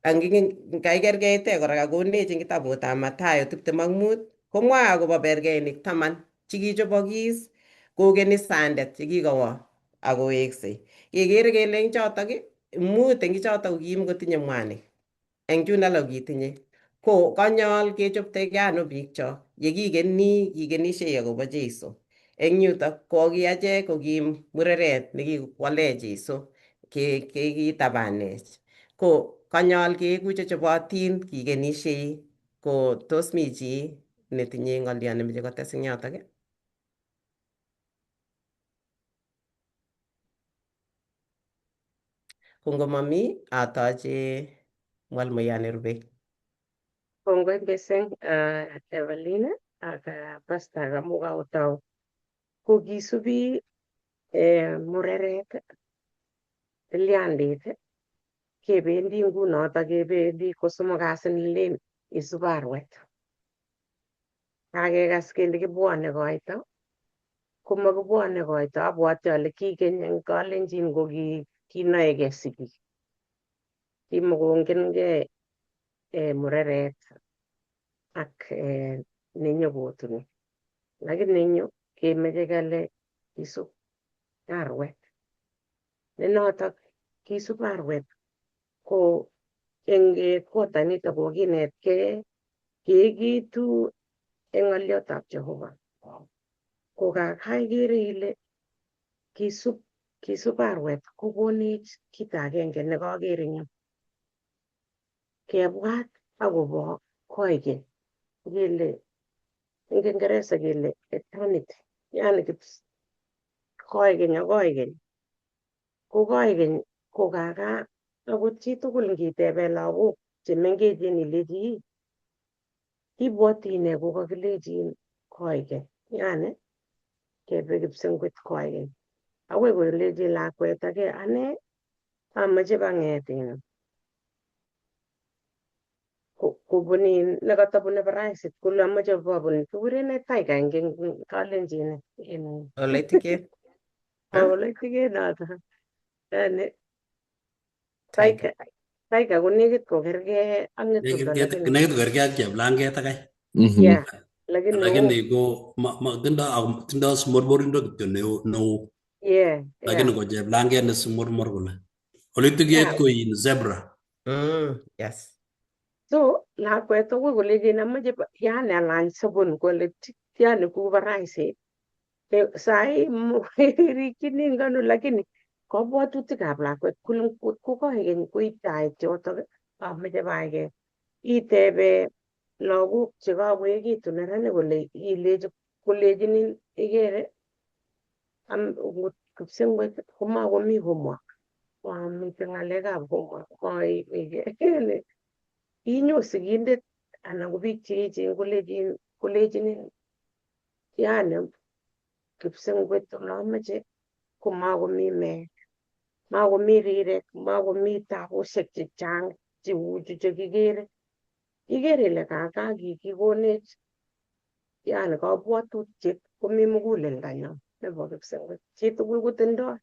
Kaikerkeite kora kakonech eng kitabutab Mathayo 25 komwae akobo berkeinik 10 chekichobokis kokeni sandet chekikowo akoweksei. Kekere kele eng chotok 5 eng chotok ko kimkotinye mwanik. Eng chun alak kitinye. Ko kanyol kechoptege ano biikchok kikenisie akobo Jeiso. Eng yutok ko kiachek ko ki mureret nekikwale Jeiso kikitabanech. Ko kanyol keeku chechobotin kikenisie. Ko tos mi chi netinye ng'olyo nemeche kotes eng yotok? Ko ngomami atoche mwalmoiyot nerubei. Kongoi mising Evelyn ak Pastor amu kaotau. Ko kisubi mureret, tilyandit, kebendi ngunoto kebendi kosomok kasi nilen isub arwet. Kakekas kele kibwone koito, komakibwone koito abwoti ale kikeny eng kalenjin ko kinoegei sigik. Kimakongenkei mureret ak nenyo kotuni. Lakini nenyo kemeche kele kisub arwet. Ne notok kisub arwet ko eng kotanito kokinetkei keikitu eng ng'oliotab Jehovah. Ko kaikere ile kisub arwet kokonech kito agenge nekaker eng yu. Kebwat akobo koigeny kele eng Kingeresa kele eternity. Yani koigeny ak koigeny. Ko koigeny ko kaka akot chitugul ngitebe lagok chemengechen ilechi ibwoti nee kokakilechin koigeny. Yani kebe kipsengwet koigeny. Agoi kolechi lakwet age ane amache bang'et kobun nekatabune faraisit kole amache babun kikure nee tiger eng kalenjin Oloitiket. oloitiket noto. Yani Tiger. tiger ko nekit kokergei ak ng'etundo lakini Nekit kokergei ak cheplanget akai. yeah, lakini Lakini ko tindoi simormorindo kityo neo. yeah, Lakini yeah. ko cheplanget ne simormor kole. Oloitiket Yeah. ko in zebra. Yes. So lakwet akoi kolechin amache yani alany sabun kole yani ku faraisit. Sai rikchini ngano lakini kabwatutikab lakwet ko koigeny koitai chotok amache baike. Itebe lagok chekakoekitu neranik kole kolechinin ikere kipsengwet komakomi homework. Mamite ng'alekab homework. Inyo sigindet anan ko biik che echen kolechinin yani kipsengwet olamache komakomi meet, makomi rirek, makomi tabushek chechang cheu chekikere. Ikere ile kaka kikikonech yani kabwatutiet komi muguleldonyo nebo kipsengwet. Chitugul kotindoi.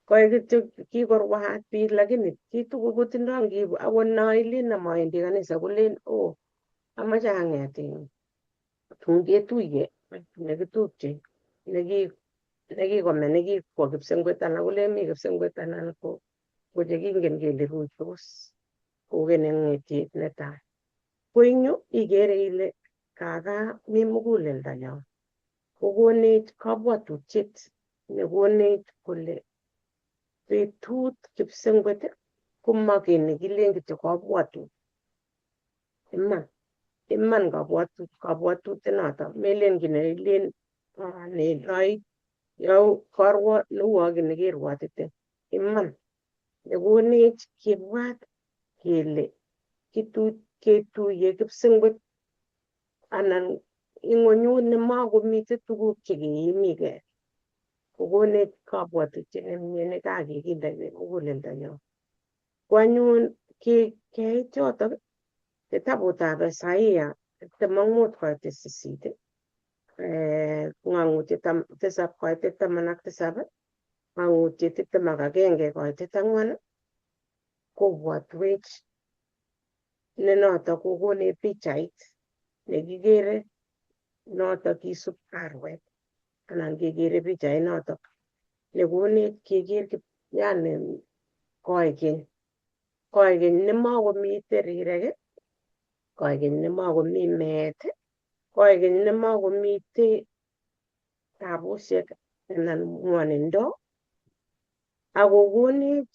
Koek kityo kikorwaat biik lakini chitugul kotindoi ngibu akot nailen nemawendi kanisa kolen amache ang'et tun ketuye nekitupche nekikome nekikwo kipsengwet anan kolen mi kipsengwet anan ko chekingen kele ruitos kogen eng ng'etiet netai. Ko eng yu ikere ile kaka mi muguleldonyo kokonech kabwatutiet nekonech kole betut kipsengwet koma kiy nekilen kityo kabwatut. Iman kabwatutiet noto melen kiy nekilen karwa neuo kiy nekerwotite. Iman nekonech kibwat kele ketuye kipsengwet anan ing'onyut nemakomite tuguk chekeimigei. Kokonech kabwatutiet nemie nekakikinde muguleldonyo. Ko anyun keit yotok kitabutab Isaiah 55:8 ng'ang'utiet 7:17 ng'ang'utiet 21:4 kobwatwech ne notok kokonech pichait nekikere notok kisub arwet anan kekere pichait notok nekonech keker yani koigeny nemakomite rirek, koigeny nemakomi meet, koigeny nemakomite tabushek anan ng'wonindo akokonech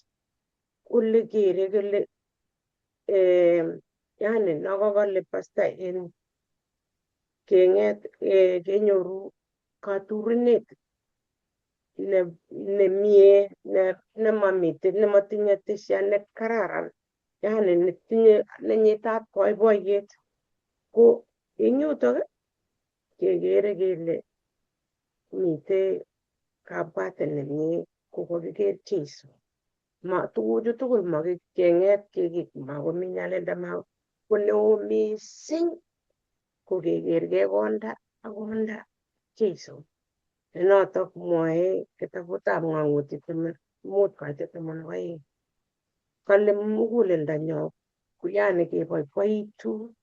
kole kere kole yani nakakale pastor keng'et kenyoru katurunet nemie nematinye tisha nekararan yani nenyitat boiboiyet. Ko eng yutok kekere kele mite kabwatet nemie kokokiker Jeiso. Tuguchu tugul kenget makomi nyalilda ko neo mising kokekergei konda ak konda Jeiso. Notok mwae kitabutab Ng'ang'utik 5:12. Kale muguleldonyo yani keboiboitu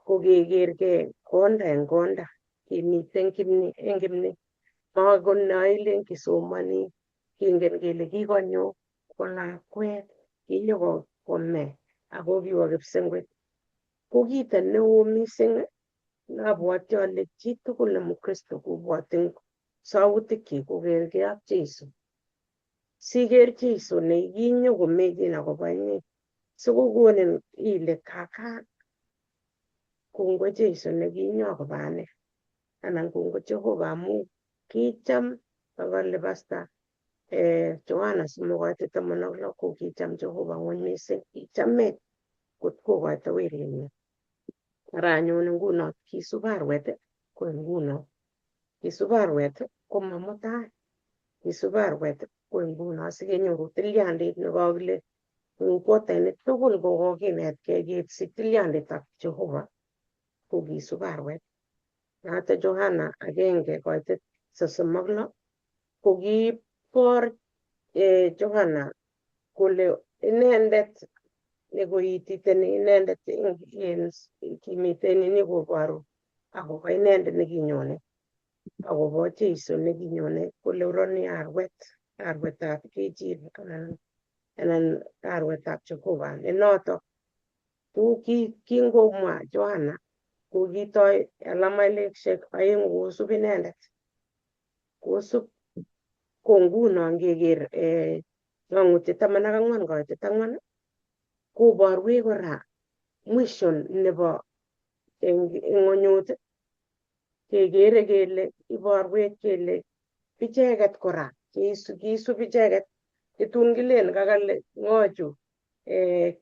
kokekergei konda eng konda kemiten eng kimni. Makonoilen kisomani kingen kele kikonyo ko lakwet kinyokome ako kiwo kipsengwet. Ko kito neo mising abwoti ale chitugul ne mkristo kobwoti sautikyi kokergei ak Jeiso. Siker Jeiso ne kinyokomechin akobo inye sikokonin ile kaka kongoi Jeiso ne kinyo akobo ane anan kongoi Jehova amu kicham akale Pastor Johana 3:16 ko kicham Jehova ng'ony mising. Kichame kot kokoito weritnyi. Ara anyun nguno kisub arwet ko nguno. Kisub arwet ko ma mutai. Kisub arwet ko nguno sikenyoru tilyandit nekakile eng kwotainik tugul kokokinetkei kesich tilyanditab Jehova ko kisub arwet. Noto Johana 1:36 ko kiibor Johana kole inendet nekoititeni inendet kimiten koboru akobo inendet nekinyone akobo Jeiso nekinyone kole roni arwetab kejiri anan arwetab Jehova. Notok kingomwa Johana ko kitoi alamaileshek 2 kosub inendet. Kosub ko nguno ngeker Ng'ang'utyet 14:4 koborwech kora mission nebo ng'onyut kekere kele iborwech kele icheket kora kisub icheket kitun kilen kakale ng'ochu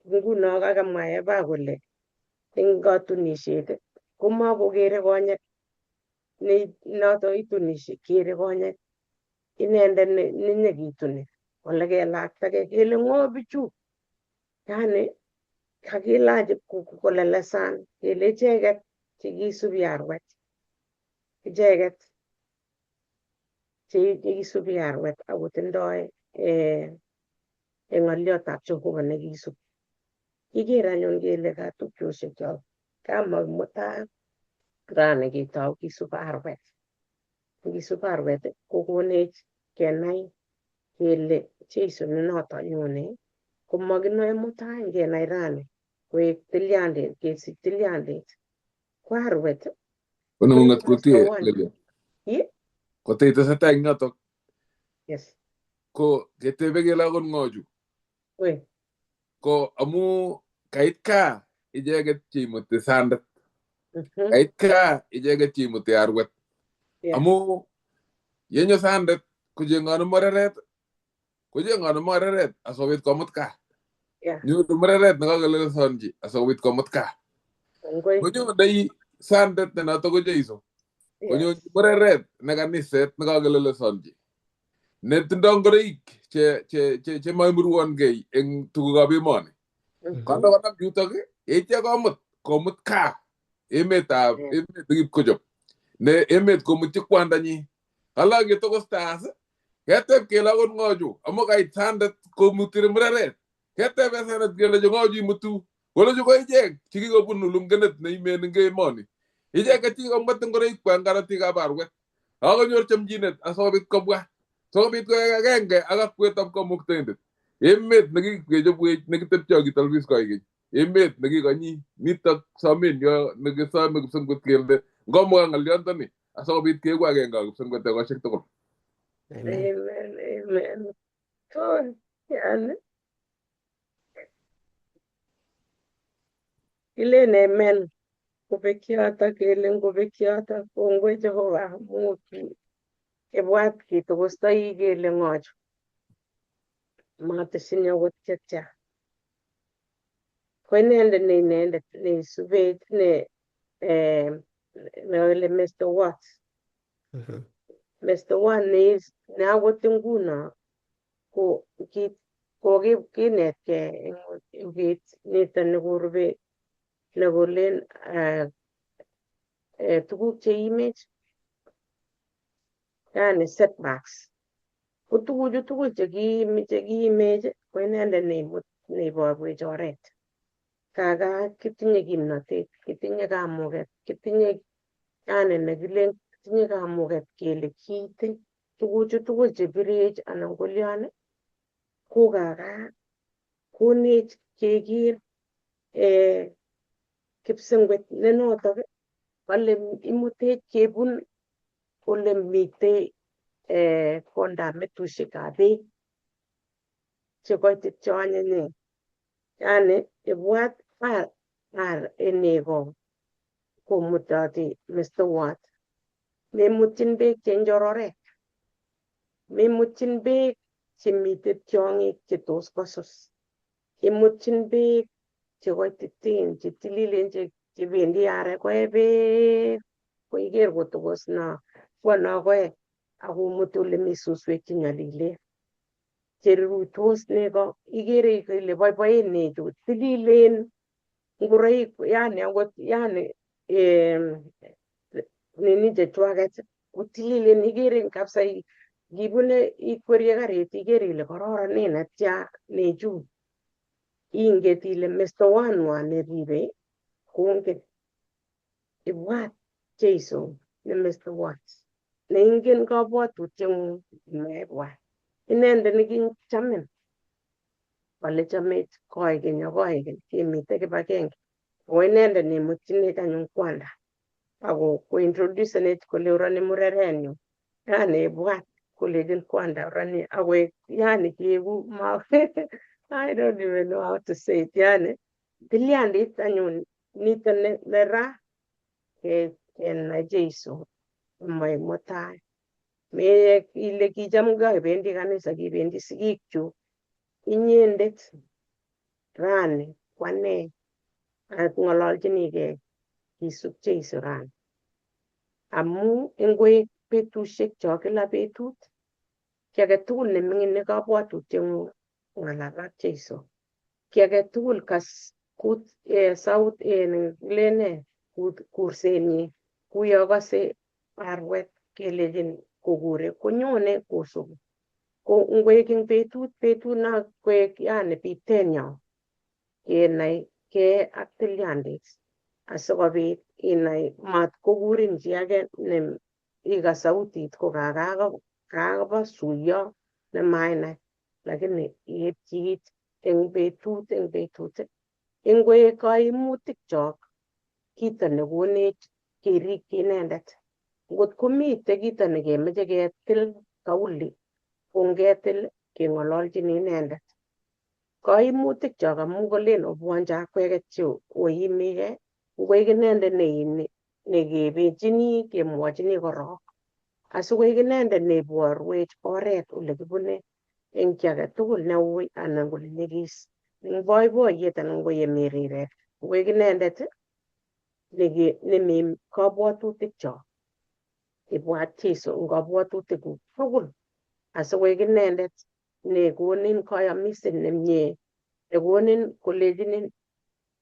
nguno kakamwa Eva kole eng katunisiet komakokere konyek noto itunisie kere konyek inendet nenyekituni ole kelaktagei kele ng'o bichu yani kakilach kolelesan kele icheket chekisubi arwet icheket cheisubi arwet akotindoi ng'oliotab Jehova nekisubi. Kiker anyun kele katupchosiekyok kamong mutai rani ketou kisub arwet. Ngisub arwet kokonech kenai kele Jeiso ne noto nyone komakinoe mutai ngenai rani koek tilyandit kesich tilyandit ko arwet Konung'et kutie Lilian. Ye? Koteitesetai eng yotok Yes. ko ketebe kele akot ng'ochu Wait. ko amu kait kaa icheket cheimuti sandet. Mhm. Kait kaa icheket cheimuti arwet. Yeah. Amu yenyo sandet kocheng'onu mureret asikobit komut kaa. Yeah. Nyoru mureret nekakelelesonchi asikobit komut kaa. Kongoi. Konyondoi sandet ne noto ko Jeiso. Konyo Yes. mureret ne kaniset nekakelelesonchi. Netindoi ngoroik che maimurwongei eng tugukab emoni. Kondo konam yutok yeityo komut kaa emet nekipkochop ne emet komutyi kwandanyi. Ala ketokostas keteb kele akot ng'ochu amu kait sandet komutiri mureret. Ketebe sandet kele ng'ochu imutu kolochu ko ichek chekikobunu lungenet neimen eng emoni. Icheket chikomwet ngoroik kwa eng karatikab arwet. Akonyor chomchinet asikobit kobwa sikobit koek agenge ak akwetab Kamuktaindet. Emet nekikechobwech nekitepche akitolbis koikeny. Emet nekikonyi nitok somenyo nekisome kipsengwet kele ngomwa ng'olyondoni asikobit keeku agenge ak kipsengwet ekosiek tugul. Amen. So, yani kilen amen kobek yotok kele ngobek yotok kongoi Jehova amu kibwat kitokostoi kele ng'ochu matesin akot chetya. Ko inendet neisubech ne ole Mr. Watts Mr. One ne akot nguno kinetkei eng wikit nito nekorube nekolen tuguk cheimech, yani setbacks. Ko tuguchu tugul chekiimech ko inendet neiborwech oret. Kaga kitinye kimnotet, kitinye kamuket, kitinye yani nekilen kitinye kamuket kele kiite tuguchu tugul chebirech anan kolyon ko kaga konech keker kipsengwet ne notok kale imutech kebun ole mitei kondab metusiekab beek chekoitit che anyinyen. Yani ibwat nego komutoti mestowot, memutyin beek che njororet, memutyin beek chemitei tiong'ik che tos kosus, imutyin beek chekoititen chetililen chebendi arek koe beek koiker kotokos koe akomuti ole mi suswek che nyolilen cheruitos nego ikere ile boiboen nechu tililen ngoroik yani akot yani nini chechwaket kotililen ikere kabisa ngibune ikwerie karit ikere ile kororonen netya nechu inget ile mestowanywa neribe kongen. Ibwat Jeiso ne mestowot neingen kabwatutieng'ung mebwat. Inendet nekichamin kole chamech koigeny ak koigeny kemite kibagenge. Ko inendet neimutchinech anyun kwanda ako introducenech kole oroni murerenyu. Yani ibwat kolechin kwanda oroni akoek yani kieku I don't even know how to say it. Yani tilyandit anyun nito ne ra kenai Jeiso moek mutai. Me ile kicham kebendi kanisa kibendi sigikchuk inyendet rani kwane ng'ololchinigei kisub Jeiso rani amu ingwek betusiek cho kila betut ki age tugul ne ming'in ne kabwatutieng'ung ng'alal ak Jeiso. Ki age tugul kas saut kursenyi kuyo kase arwet kelechin kokure konyone kosubi. Ko ngwek eng betut no koek yani bitenyo kenai ke ak tilyandit asikobit inai matkokurin chi age ne ikas sautit ko kakoba suiyo nemainai lakini iepchi it eng betut ingwek kaimutik chok kito nekonech kerikyi inendet. Ngot komite kito nekemeche ketil kauli kongetil keng'ololchin inendet. Kaimutik chok amu kolen obwanjo akweket che oimigei koek inendet nekebechini kemwochini korok asikoek inendet neiborwech oret ole kibune eng ki age tugul neui anan ko nenyigis eng boiboiyet anan ko yemi rirek koek inendet nemi kabwatutik chok. Ibwat Jeiso eng kabwatutikuk tugul asikoek inendet nekonin kayamiset nemie, nekonin kolechinin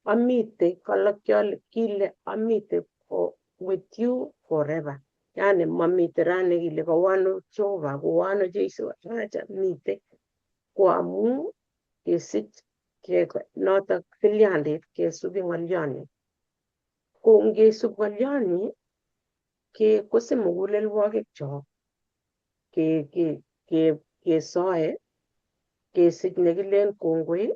amite kile amite with you forever. Yani mamite rani kile kowo ano Jehova, kowo ano Jeiso, acha mite ko amu kesich notok tilyandit kesubi ng'olyoni. Ko ngesub ng'olyoni kosib mugulelwogik chok kesoe kesich nekilen kongoi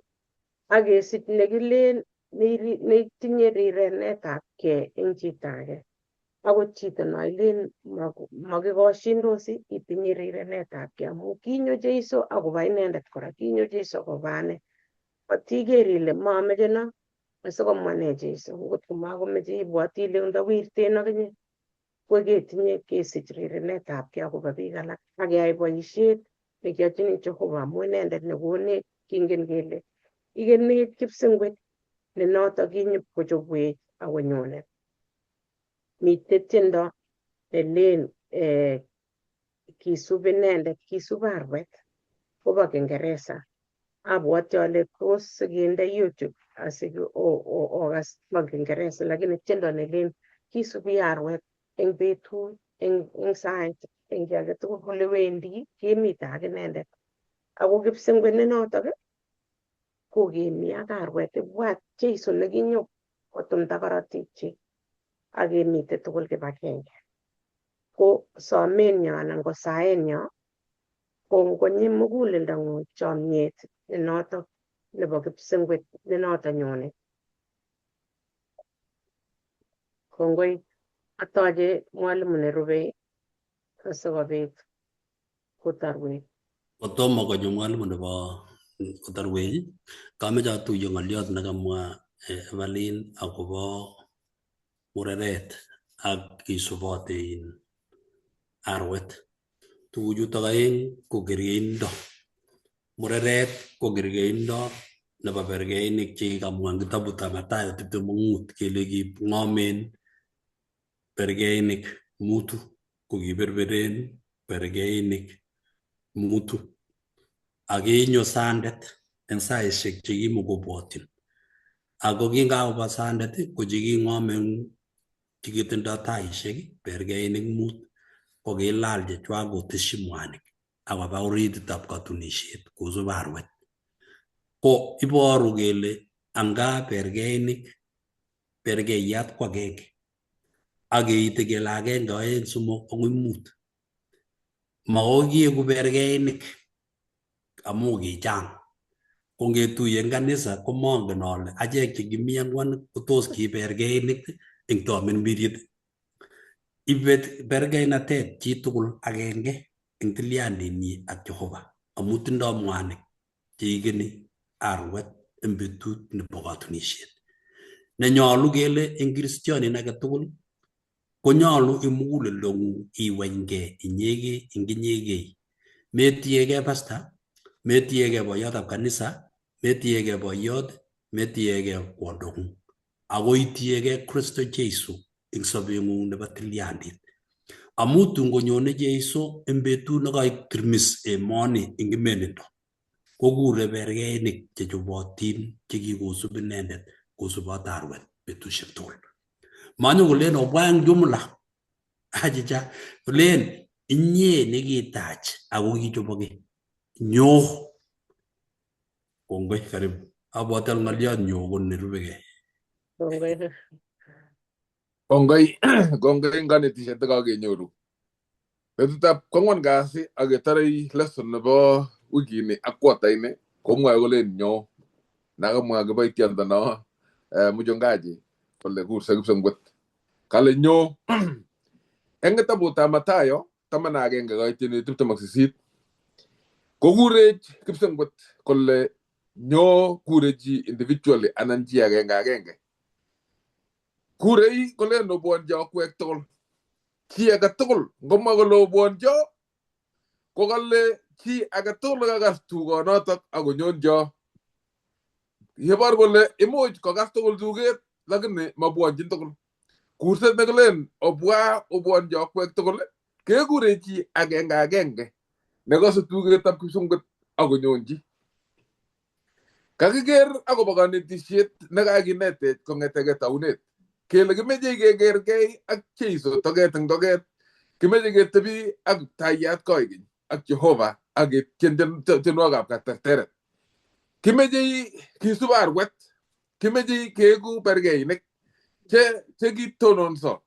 ak kesich nekilen netinye rirenetabgei eng chito age. Akot chito no ilen makikoshindosi itinye rirenetabgei amu kinyo Jeiso akoba inendet kora, kinyo Jeiso koba ane. Matiker ile mameche no asikomwa ne Jeiso. Ngot komakomeche ibwati ile ndawirten akinye koketinye kesich rirenetabgei akobo biik alak akeyai boisiet nekiyochini Jehova amu inendet nekonech kingen kele ikenech kipsengwet ne notok kinyipkochobwech akonyone. Mitei tiendo nelen kisub inendet, kisub arwet kobo Kingeresa. Abwoti ale tos kinde YouTube okas bo Kingeresa, lakini tiendo nelen kisubi arwet eng betut, eng sait, eng ki age tugul kole wendi kemite ak inendet. Ako kipsengwet ne notok kokemi ak arwet, ibwat Jeiso nekinyo kotumda korotik chi ak kemite tugul kibagenge. Ko somenyo anan ko saenyo kongonyi muguleldo chomyet ne notok nebo kipsengwet ne notok nyone. Kongoi atoche mwalimu nerube asikobit kotarwech. Kotomo konyo mwalimu nebo kotarwech, kameche atuye ng'oliot nekamwa Evelyn akobo mureret ak kisubote arwet. Tuguchutok aeng ko kergeindo. Mureret ko kergeindo nebo bergeinik chekikamwa eng kitabutab Mathayo 25 kele king'omen bergeinik mutu, ko kiberberen bergeinik mutu. Ak kinyo sandet eng saisiek chekimukobwotyin. Ako kingakoba sandet ko cheking'ome chekitindoi taisiek bergeinik mut, ko kilal chechwak koteshi mwanik akoba orititab katunisiet kosub arwet. Ko iboru kele anga bergeinik, bergeiyat ko agenge ak keite kele agenge, oeng, somok akoi mut, makoi kieku bergeinik amu kichang. Ko ngetuye eng kanisa ko mongen ale achek chekimi angwan ko tos ki bergeinik eng tamirmiriet. Ibet bergeinatet chitugul agenge eng tilyandinyi ak Jehova amu tindoi mwanik cheikeni arwet eng betut nebo katunisiet. Nenyolu kele eng kristianin age tugul konyolu eng muguleldong'ung iwenygei inyegei eng inyegei. Metiegei pastor, metiegei boiyotab kanisa, metiegei boiyot, metiegei kwondong'ung. Ako itiegei Kristo Jeiso eng sobeng'ung nebo tilyandit. Amu tun konyone Jeiso eng betut nekaitermis emoni eng imenindo, kokure bergeinik chechobotin chekikosub inendet kosubot arwet betusiek tugul. Manyokolen obwa eng jumla, achicha, kolen inye nekitach ako kichobokei. Nyo. Kongoi, karibu. Abwoti ale ng'oliot nyo ko nerubekei. Kongoi. Kongoi eng kanetisiet nekakenyoru. Betutab kwang'wan kasi ak ketarei lesson nebo wikini ak kwataini komwoe kolen nyo nakamwa kiboitiondo mchungaji kole kurse kipsengwet. Kale nyo eng kitabutab Mathayo 11:28 kokurech kipsengwet kole nyo kure chi individually anan chi agenge. Kurei kolen obwonjo akwek tugul. Chi age tugul ngomwa kole obwonjo ko kale chi age tugul kakas tugonotok akonyonjo. Yebor kole imuch kokas tugul tuget lakini mabwonchin tugul. Kurset nekilen obwonjo akwek tugul kekure chi agenge nekase tugetab kipsengwet akonyonji. Kakiker akobo kanetisiet nekakinetech kong'etege taunet kele kimeche kekergei ak Jeiso toget eng toget, kimeche ketebi ak Kiptaiyat koigeny ak Jehova ak ketien tienwogikab katerteret. Kimeche kisub arwet, kimeche keeku bergeinik che kitononso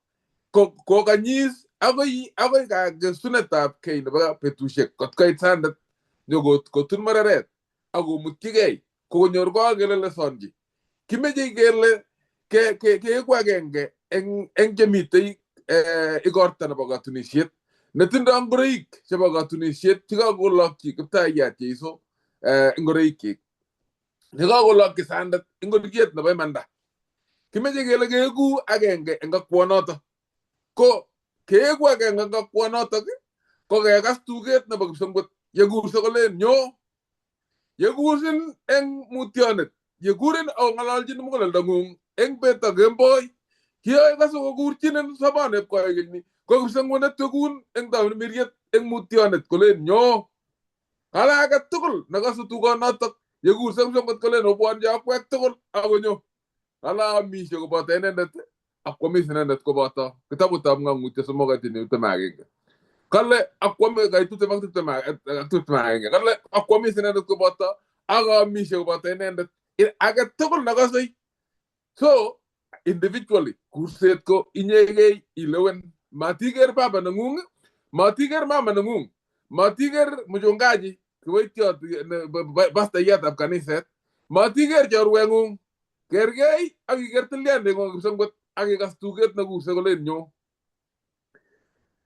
kokanyis akoi kakesunetab kei nebo betusiek kot koit sandet nyokotun mureret akomutyigei konyor kokelelesonji. Kimeche kele keeku agenge eng chemitei igorta nebo katunisiet netindoi ngoroik chebo katunisiet chekakolokyi Kiptaiyat Jeiso ngoroikyik, nekakolokyi sandet ngoriet nebo imanda. Kimeche kele keeku agenge eng kakwonotok. Ko keeku agenge eng kakwonotok ko kekas tuget nebo kipsengwet yekurse kolen nyo, yekursin eng mutyonet, yekurin akong'ololjin muguleldong'ung eng bet ak kemboi, kiyoe kase kokurchinin sobonwek koigeny ko kipsengwet tukun eng taon miriet eng mutyonet kolen nyo kala age tugul nakasu tugonotok yekur kipsengwet kolen obwan akwek tugul akonyo kala amishe koboto inendet akwamis inendet koboto kitabutab ng'ang'utyet somok tiptem ak agenge kale akwame kait tiptem ak tiptem ak agenge kale akwamis inendet koboto akamishe koboto inendet age tugul nakasei. So individually kurset ko inyegei ilewen, matiger baba nengung, matiger mama nengung, matiger mchungaji kiboitiot pastayat ab kaniset, matiger chorwengung, kergei ak iker tilyandeng'ung kipsengwet ak ikas tuget nekurse kolen nyo.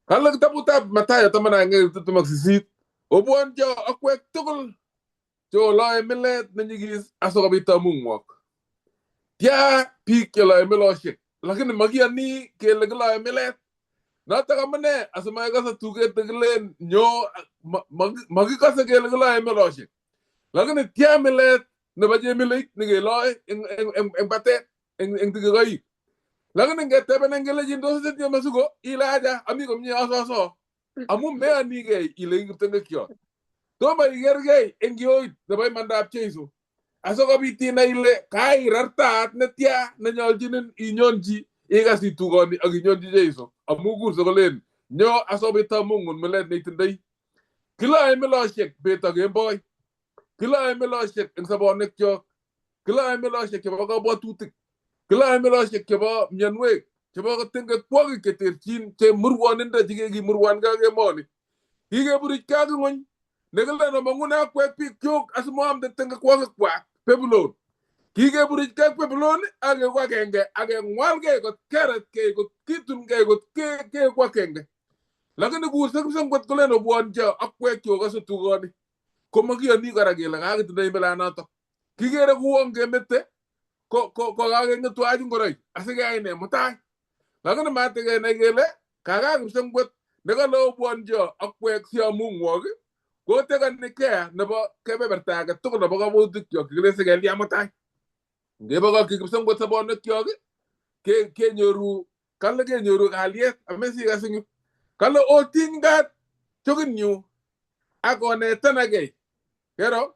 Kale kitabutab Mathayo 10:28 obwan cho akwek tugul choloe milet nenyigis asikobit amung'wok. Tia biik cheloe miloshek lakini makiyani kele kiloe milet. Notok amune asimakikase tuget nekilen nyo makikase kele kiloe miloshek. Lakini tia milet nebo chemilet nekeloe eng batet eng tikikoik. Lakini ngeteben kelejin tos itinye masigo ile aja ami komye asoso amu meyanigei ile kiptengekyot. Tomo ikergei eng kioit nebo imandab Jeiso asikobit inai ile kairartaat netya nenyolchinin inyonji ikas itugoni ak inyonji Jeiso amu kurse kolen nyo asikobit amung'un milet neitindoi. Kiloe miloshek bet ak kemboi, kiloe miloshek eng sobonwekyok, kiloe miloshek chebo kabwatutik, kiloe miloshek chebo mionwek, chebo tengekwogik cheterchin che murwonindo chekikimurwan ak emoni. Kikeburuchkei ak ng'ony nekilen omong'une akwek bikyuk asimoamde tengekwogikwak Babylon. Kikeburuchkei ak Babylon ak keeku agenge ak keng'walgei kot keretkei kot kitunkei kot keeku agenge. Lakini kurse kipsengwet kolen obwonjo akwekyuk ase tugoni komakiyoni kora kele kakitindoi milanotok. Kikere kuon kemete ko kakeng'etu aj ngoroik asikeyai ne mutai. Lakini matekenai kele kaka kipsengwet nekale obwonjo akwek siamung'wok kotekani kea nebo kebeberta age tugul nebo kabwatutyok kikile sikelya mutai. Ngebokokyi kipsengwet sobonwekyok kenyoru kale kenyoru kalyet amesikas eng yu. Kale otiny kat chokinyu akonetanagei. Kero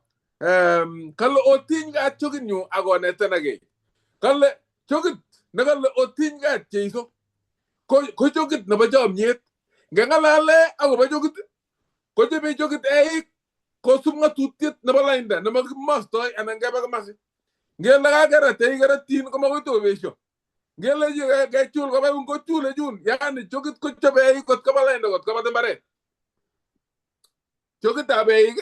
kale otiny kat chokinyu akonetanagei. Kale chokit nekale otiny kat Jeiso ko chokit nebo chomyet. Ngeng'alale akobo chokit kochobe chokit eik kosub ng'atutiet nebo lainda nemakimostoi anan kebe kimasi. Ngele kakeret eik keretin komakoi tobesho. Ngele kechul koba yun kochule yun. Yani chokit kochobe eik kot koba lainda kot koba mbaret. Chokitab eik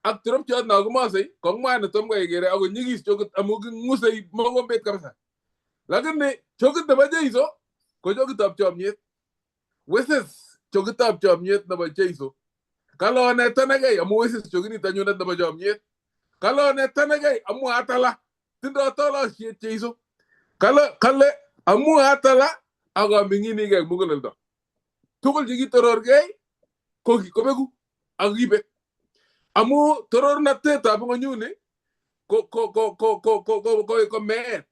ak torokchot no kimosei ko ng'wan netom kekere ako nyigis chokit amu king'usei mogombet kabisa. Lakini chokit nebo Jeiso ko chokitab chomyet. Weses chokitab chomyet nebo Jeiso. Kale onetanagei amu weses chokinito nyunet nebo chomyet. Kale onetanagei amu atala tindoi tolosiet Jeiso. Kale amu atala ak aming'inigei muguleldo. Tugul chekitororgei kobeku ak kibek. Amu torornatetab ng'onyuni ko meet.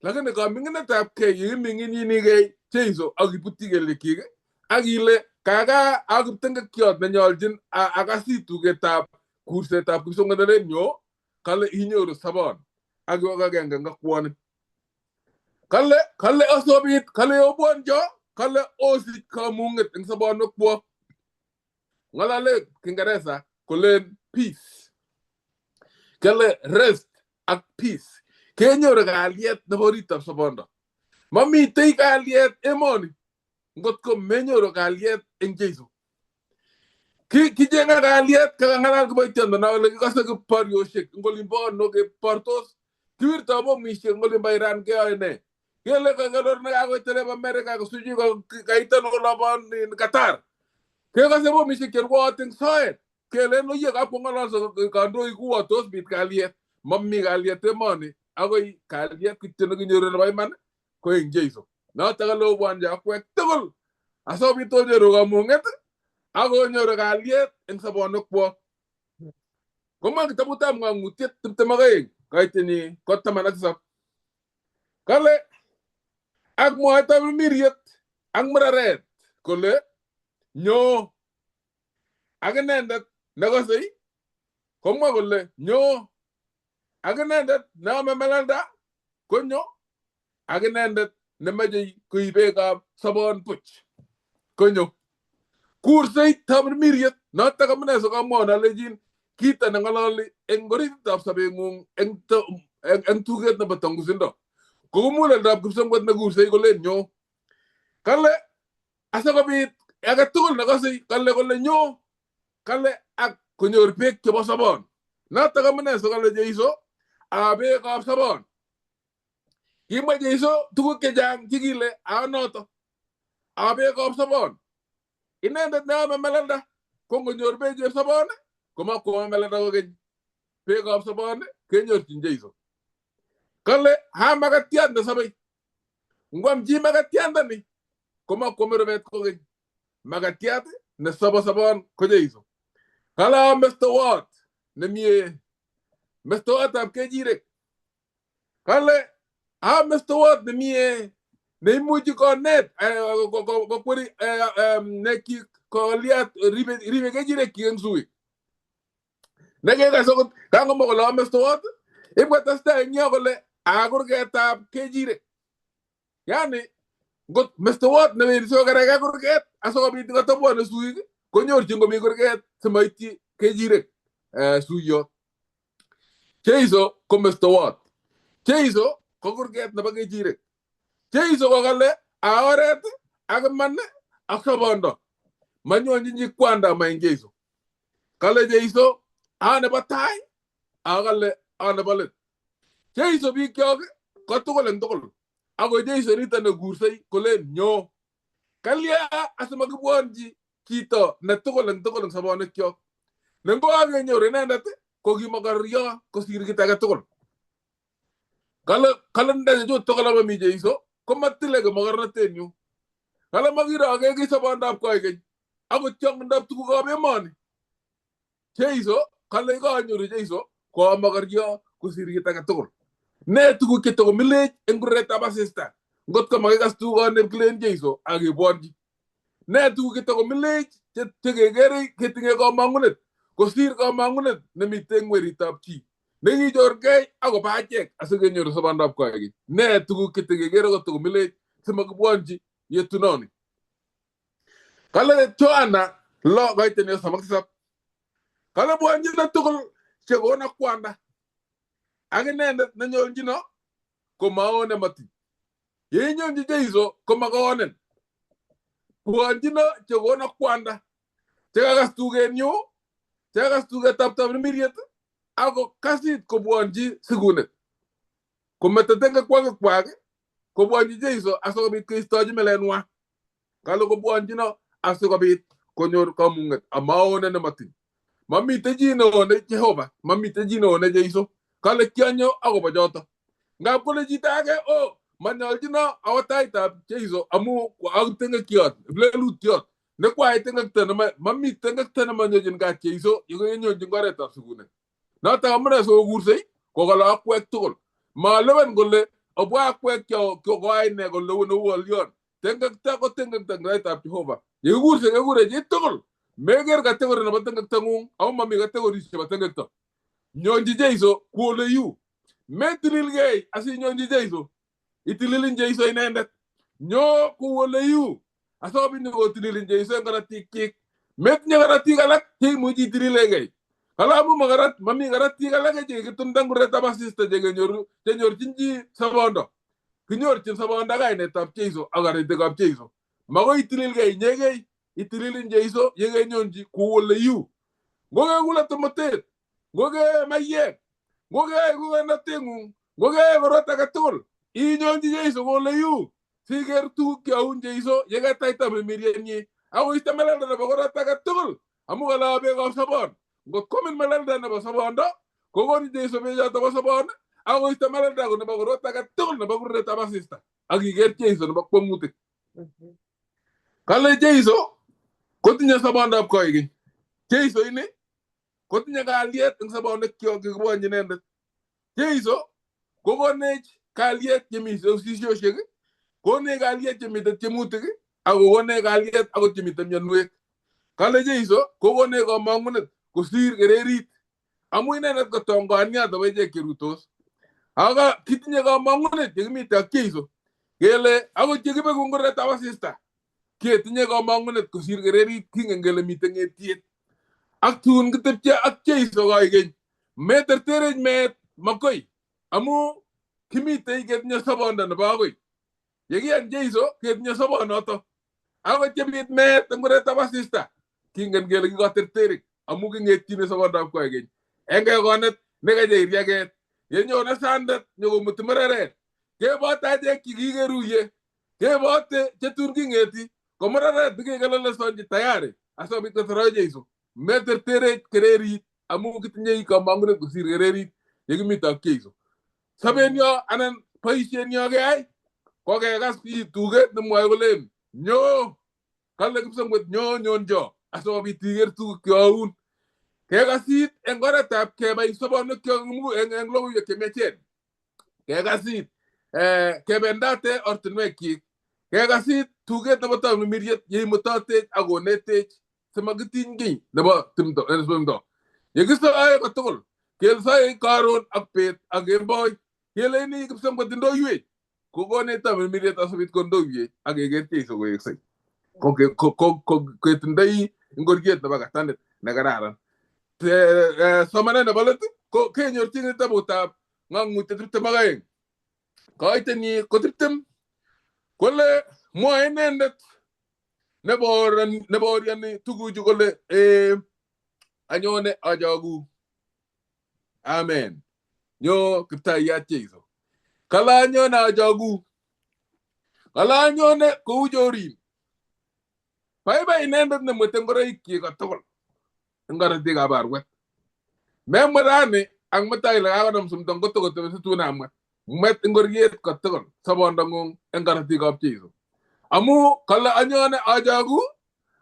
Lakini kaming'inetab kei yeiming'inigei Jeiso ak ibutyi kelyekchik ak ile kaka ak kiptengekyot nenyolchin akasi tugetab kursetab kipsongwet nyo kale inyoru sabon ak iwe agenge ngakwonin. Kale asobit kale obwonjo kale osich kamung'et eng sobonwekwok. Ng'alale Kingereza kolen peace. Kale rest ak peace. Kenyoru kalyet nebo oritab sobondo. Mamitei kalyet emoni ngot ko menyoru kalyet eng Jeiso. Kicheng'e kalyet kakang'alal kiboitiondo na ole kikose kiboryoshek eng olimbo ano kebortos. Kiwirtoi bomishek eng olimbo Iran keyoe ne? Kele kakelor nekakoiterep Amerika kosuchi kaiton olobon Qatar. Kekose bomishek cherwoot eng soet. Kele noyek kapkong'ololso kandoik kuwotos bit kalyet. Mami kalyet emoni akoi kalyet kityo nekinyoru nebo iman ko eng Jeiso. Notok kale obwonjo akwek tugul asobit onyoru kamung'et akonyoru kalyet eng sobonwekwok. Komwa kitabutab ng'ang'utyet 22 kaitini ko 17. Kale ak mwaetab miriet ak muraret kole nyo ak inendet nekosei komwa kole nyo ak inendet neome melelda konyo ak inendet nemoche koib beekab sobon buch konyo kursei tamirmiriet notok amune sikomwon alechin kito neng'ololi eng orititab sobeng'ung eng tuget nebo tangusindo kou muleldab kipsengwet nekursei kolen nyo kale asikobit age tugul nekosei kale kole nyo kale ak konyor beek chebo sobon notok amune sikole Jeiso beekab sobon kimwa Jeiso tuguk chechang chekile noto beekab sobon inendet neome melelda ko ngonyor beekab sobon komakwome melelda kokeny beekab sobon kenyorchin Jeiso kale makatiat nesobei ngwam chi makatiandani komakwome rubet kokeny makatiat nesobo sobon ko Jeiso kale mestowot nemie mestowotab kechirek kale mestowot nemie neimuchi konet kokweri nekik koliat ribe kechirek eng sui nekekas okot kangomwa kole mestowot ibwa testai eng yo kole kurgetab kechirek yani ngot mestowot newendi sikokereke kurget asikobit kotobwone suik konyorchin komi kurget simoityi kechirek suyot Jeiso ko mestowot Jeiso ko kurget nebo kechirek Jeiso ko kale oret ak iman ak sobondo manyonjin chi kwanda ma eng Jeiso kale Jeiso nebo tai akale nebo let Jeiso bikyok ko tugul eng tugul ako Jeiso nito nekursei kolen nyo kalya asimakibwonchi chito netugul eng tugul eng sobonwekyok nengokakenyor inendet ko kimakoryo kosir kit age tugul kale ndachut tugul amami Jeiso komatile mokornotenyu kale makiroge ki sobondab koikeny akot tiong'indab tugukab emoni Jeiso kale kanyoru Jeiso ko makoryo kosir kit age tugul ne tuguk chetakomilech eng kuretab asista ngot ko makikas tugonet kilen Jeiso akebwonchi ne tuguk chetakomilech chekekere ketinye kamang'unet kosir kamang'unet nemite eng weritab chi nekichorgei akobo achek asikenyoru sobondab koikeny ne tuguk chetekekere kotakomilech simakibwonchi yetunoni kale Joana 6:37 kale bwonjin tugul chekona kwanda ak inendet nenyolchino komaone mati yeinyonchi Jeiso komakonen bwonjino chekona kwanda chekakas tugenyu chekakas tugetab tamirmiriet ako kasit kobwonchi sikunet komete tengekwak kobwonchi Jeiso asikobit koistochi melenwa kale kobwonjino asikobit konyor kamung'et amaone nemati mamite chi neone Jehova mamite chi neone Jeiso kale kianyo akobo choto ngap kole chito age manyolchino awo taitab Jeiso amu ak tengekyot lelutiot nekwai tengekto mami tengekto nemanyochin kat Jeiso yekenyonjin oretab sikunet notok amune sikokursei kokale akwek tugul malewen kole obwa akwek koai ne kole neu olion tengekto ko tengekto eng taitab Jehova yekikurse kekure chi tugul meker kategori nebo tengekto ng'ung amu mami kategorisiek chebo tengekto nyonji Jeiso ku ole yu metililgei asinyonji Jeiso itililin Jeiso inendet nyo ku ole yu asikobit nyokotililin Jeiso eng karatikchik metinye karatik alak cheimuchi itililengei kalamu mami karatik alak chekikitunda eng kuretab asista chenyorchin chi sobondo kinyorchin sobondo kainetab Jeiso ak karatikab Jeiso makoi itililgei inyegei itililin Jeiso yekenyonji ku ole yu ngokekule tomotet ngoke maiyek ngoke nateng'ung ngoke korot age tugul inyonji Jeiso ku ole yu siker tuguk cheaun Jeiso yeketaita mirmirienyi akoiste melelda nebo korot age tugul amu kale beekab sobon ngot komin melelda nebo sobondo kokoni Jeiso beechoto bo sobon akoiste melelda nebo korot age tugul nebo kuretab asista akiker Jeiso nebo kwong'utik kale Jeiso kotinye sobondab koikeny Jeiso ini kotinye kalyet eng sobonwekyok kikibwonchi inendet Jeiso kokonech kalyet chemi sosisiosiek konech kalyet chemite tiemutik akokone kalyet akot chemite mionwek. Kale Jeiso kokone kamang'unet kosir kererit amu inendet ko tongoniot nebo ichek cherutos. Aka kitinye kamang'unet yekimite ak Jeiso kele akot yekibe kunguretab asista ketinye kamang'unet kosir kererit kingen kele mite ng'etiet. Ak tun kitepche ak Jeiso koigeny meterterech meet makoi amu kimite ketinye sobondo nebo akoi. Yekiyan Jeiso ketinye sobonoto. Akot yebit meet eng kuretab asista kingen kele kikoterterech amu king'etyine sobondab koigeny. Enge konet nekaje iriaget yenyone sandet nyokomuti mureret kebote achek chikikeruye kebote chetun king'eti ko mureret nekikelelesonji tayari asobit kotoro Jeiso meterterech kererit amu kitinye kamang'unet kosir kererit yekimite ak Jeiso. Sobenyo anan boisienyo keyai ko kekas tuget nemwoe kole nyo kale Kipsengwet nyonjo asikobit iker tuguk kyoun kekasit eng oretab kebai sobonwek kyok eng logoiwek chemiachen. Kekasit kebendate ortinwek kyik. Kekasit tuget nebo tamirmiriet yeimutotech akonetech simakitiny kiy nebo timdo. Yekisoe kotugul kelsoe karon ak bet ak kemboi keleini Kipsengwet ndoiwech kokonech tamirmiriet asobit kondoiwech ak keker Jeiso koeksei. Ketindoi ngoriet nebo katanit nekararan. Somanet nebo let ko kenyorchin kitabutab Ng'ang'utyet 22 koitenyi ko 20 kole mwoe inendet neborioni tuguchu kole anyone ajogu. Amen. Nyo Kiptaiyat Jeiso. Kala anyone ajogu. Kala anyone kou chorin. Baibai inendet nemwete ngoroik kyik kotugul. Ngorotikab arwet. Memurani ak mutai ile kakonam sumto ngotokotebe situn amwet. Mwet ngoriet kotugul sobondong'ung eng korotikab Jeiso. Amu kale anyone ajogu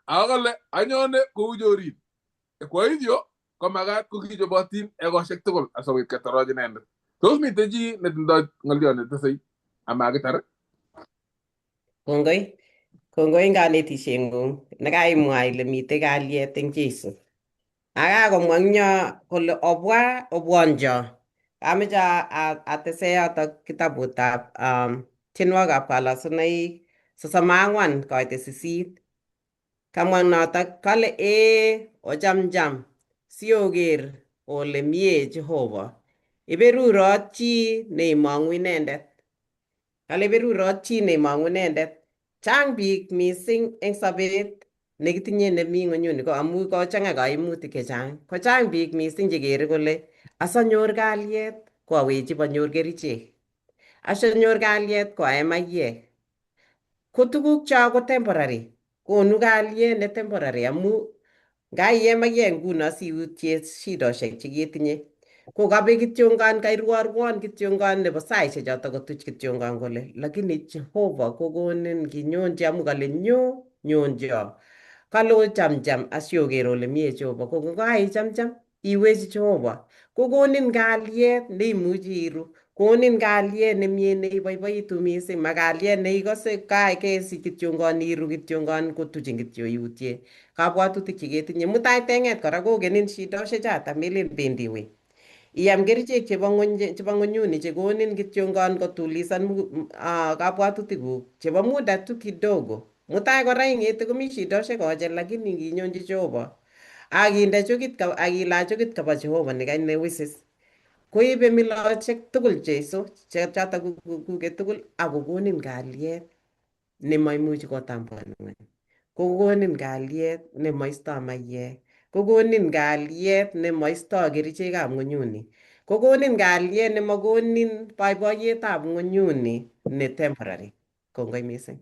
ako kale anyone kou chorin. Kwa hivyo ko magat ko kichobotin egosiek tugul asobit ketoroch inendet. Tos mitei chi netindoi ng'oliot netesei amakitar? Kongoi. Kongoi eng kanetisieng'ung nekaimwa ile mitei kalyet eng Jeiso. Akakomwa eng yo kole obwanjo. Ameche atese yotok kitabutab tienwogikab kalasunoik 34 koite 8. Kamwa notok kale ochamcham sioker ole mie Jehova. Iberurot chi neimong'u inendet. Kale iberurot chi neimong'u inendet. Chang biik mising eng sobet nekitinye nemi ng'onyuni ko amu kochang'a kaimutik chechang. Ko chang biik mising chekere kole asanyor kalyet ko awechi banyor kerichek. Asanyor kalyet ko ae maiyek. Ko tuguk cho ko temporary. Konu kalyet ne temporary amu ngaiye maiyek nguno siutye shidoshek cheketinye. Ko kabek kityongan kairworwon kityongan nebo saishek chotok kotuch kityongan kole lakini Jehova kokonin kinyonji amu kale nyonjo. Kale ochamcham asioker ole mie Jehova. Ko ngaichamcham iwechi Jehova. Kokonin kalyet neimuchi iru. Konin kalyet nemie neiboiboitu mising. Ma kalyet neikose kesich kityongan iru kityongan kotuchin kityo iutye. Kabwatutik cheketinye. Mutai teng'et kora kokenin shidoshek chotok melen bendi wei. Iam kerichek chebo ng'onyuni chekonin kityongan kotulisan kabwatutikuk chebo muda tu kidogo. Mutai kora ing'ete komi shidoshek koche lakini nginyonji Jehova akinde chokit akilach chokit kabo Jehova ne wisis koibe milochek tugul Jeiso chotok kuket tugul akokonin kalyet nemaimuchi kotambuan ng'ony. Kokonin kalyet nemoistoi maiyek. Kokonin kalyet nemoistoi kerichekab ng'onyuni. Kokonin kalyet nemakonin boiboiyetab ng'onyuni ne temporary. Kongoi mising.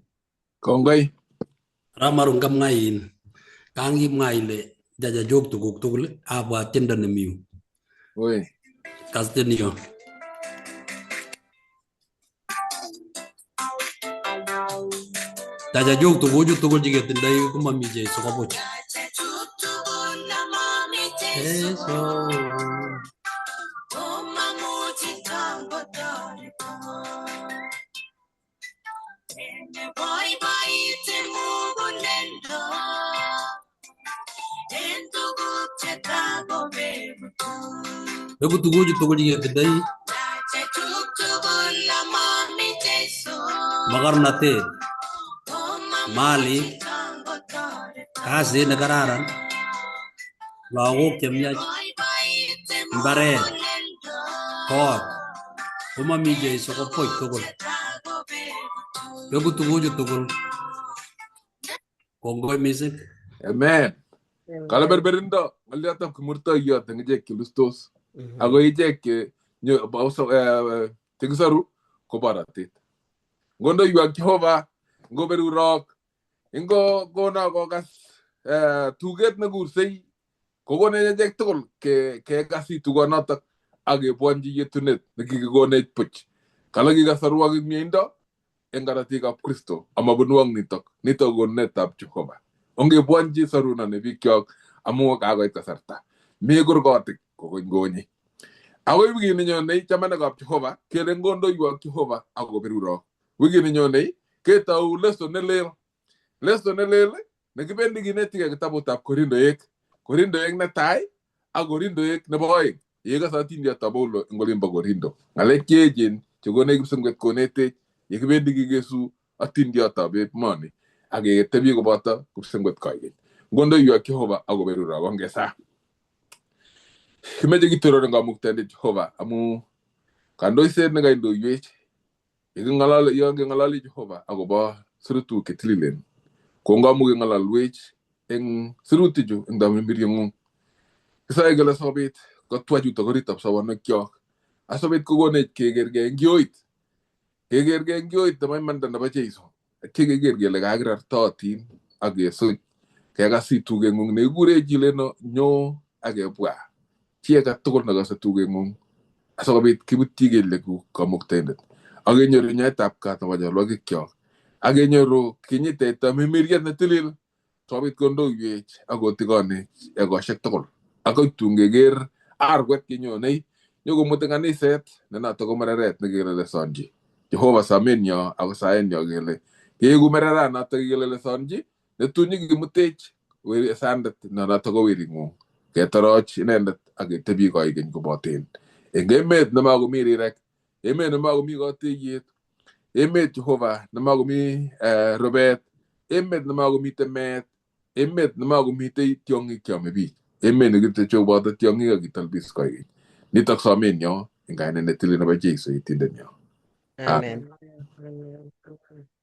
Kongoi. Ramarun kamwa kangimwa ile jajajok tuguk tugul abwat tiendo nemiu. Oi. Kas tienyo. Jajajok tuguchu tugul cheketindoi komami Jeiso kobuch. Jeiso. Yoku tuguju tuguju yedai magarnatet, malik, kasit nekararan, lagok chemiach, mbaret, kot, komami Jeiso kopuch tugul. Yoku tuguju tugul. Kongoi mising. Amen. Kala Amen. berberindo ngaliatam kumurta yot ngejek kilustos. Ago ijek nyo bauso tingsaru ko baratit. Ngondo yuak Jehova ngo beru rock ingo gona gogas tuget na gursei ko gone jek tugul ke gasi tugonatak age bonji yetunet nagigone puch. Kala giga sarwag miendo engaratik ap Kristo ama bunuang nitok gonet ap Jehova. Onge bonji saruna ne bikyok amu kagoit kasarta. Megur gotik ko gonyi. Awe wigi ninyo nei chamana gap Jehova kele ngondo yuak Jehova ago beru rock. Wigi ninyo nei keta u leso nelel ne kibendi gineti ke kitabu tab Korindo ek na tai a Korindo ek ne boy yega sa tindia tabulo ngolimba Korindo ngale kejen chegone gibsungwet konete ye kibendi gigesu atindia tabe mani age tebi go bata gibsungwet kaige ngondo yu Jehova ago berura wangesa kimeje gitoro nga muktende Jehova amu kando ise ne gaindo yech yega ngalale Jehova ago ba surutu ketlilen konga muge ngalal wech eng sirutiju eng dami miriam kisa egala sobit ko twaju to goritap sawana kyo asobit ko gone kegerge ngioit tamay manda na ba Jeiso kegerge le gagrar totin age so kega si tuge ngung ne gure jileno nyo age bwa tiega tugol na sa tuge ngung asobit kibutige le ku kamuktendet age nyoru nyatap ka tawaja logi kyo age nyoru kinyite tamay miriam na tilil sobit kondo yech ago tigone ego shek tokol ago tungeger arwet kinyone nyogo mutengani set na to go mareret ne gele le sonji Jehova samenyo ago saenyo gele yegu marera na to gele le sonji ne tunyi gimutech we sandet na to go wiringu ke toroch inendet age tebi ko igen go boten engemet na mago miri rek emet na mago mi go teyet emet Jehova na mago mi robet emet na mago mi temet emet na mago mitei tiongi kiame bi emet ne gite choba ta tiongi ga gital bis ko yi nitak sa men yo inga ne netili na ba Jeiso itinde nyo Amen. Amen.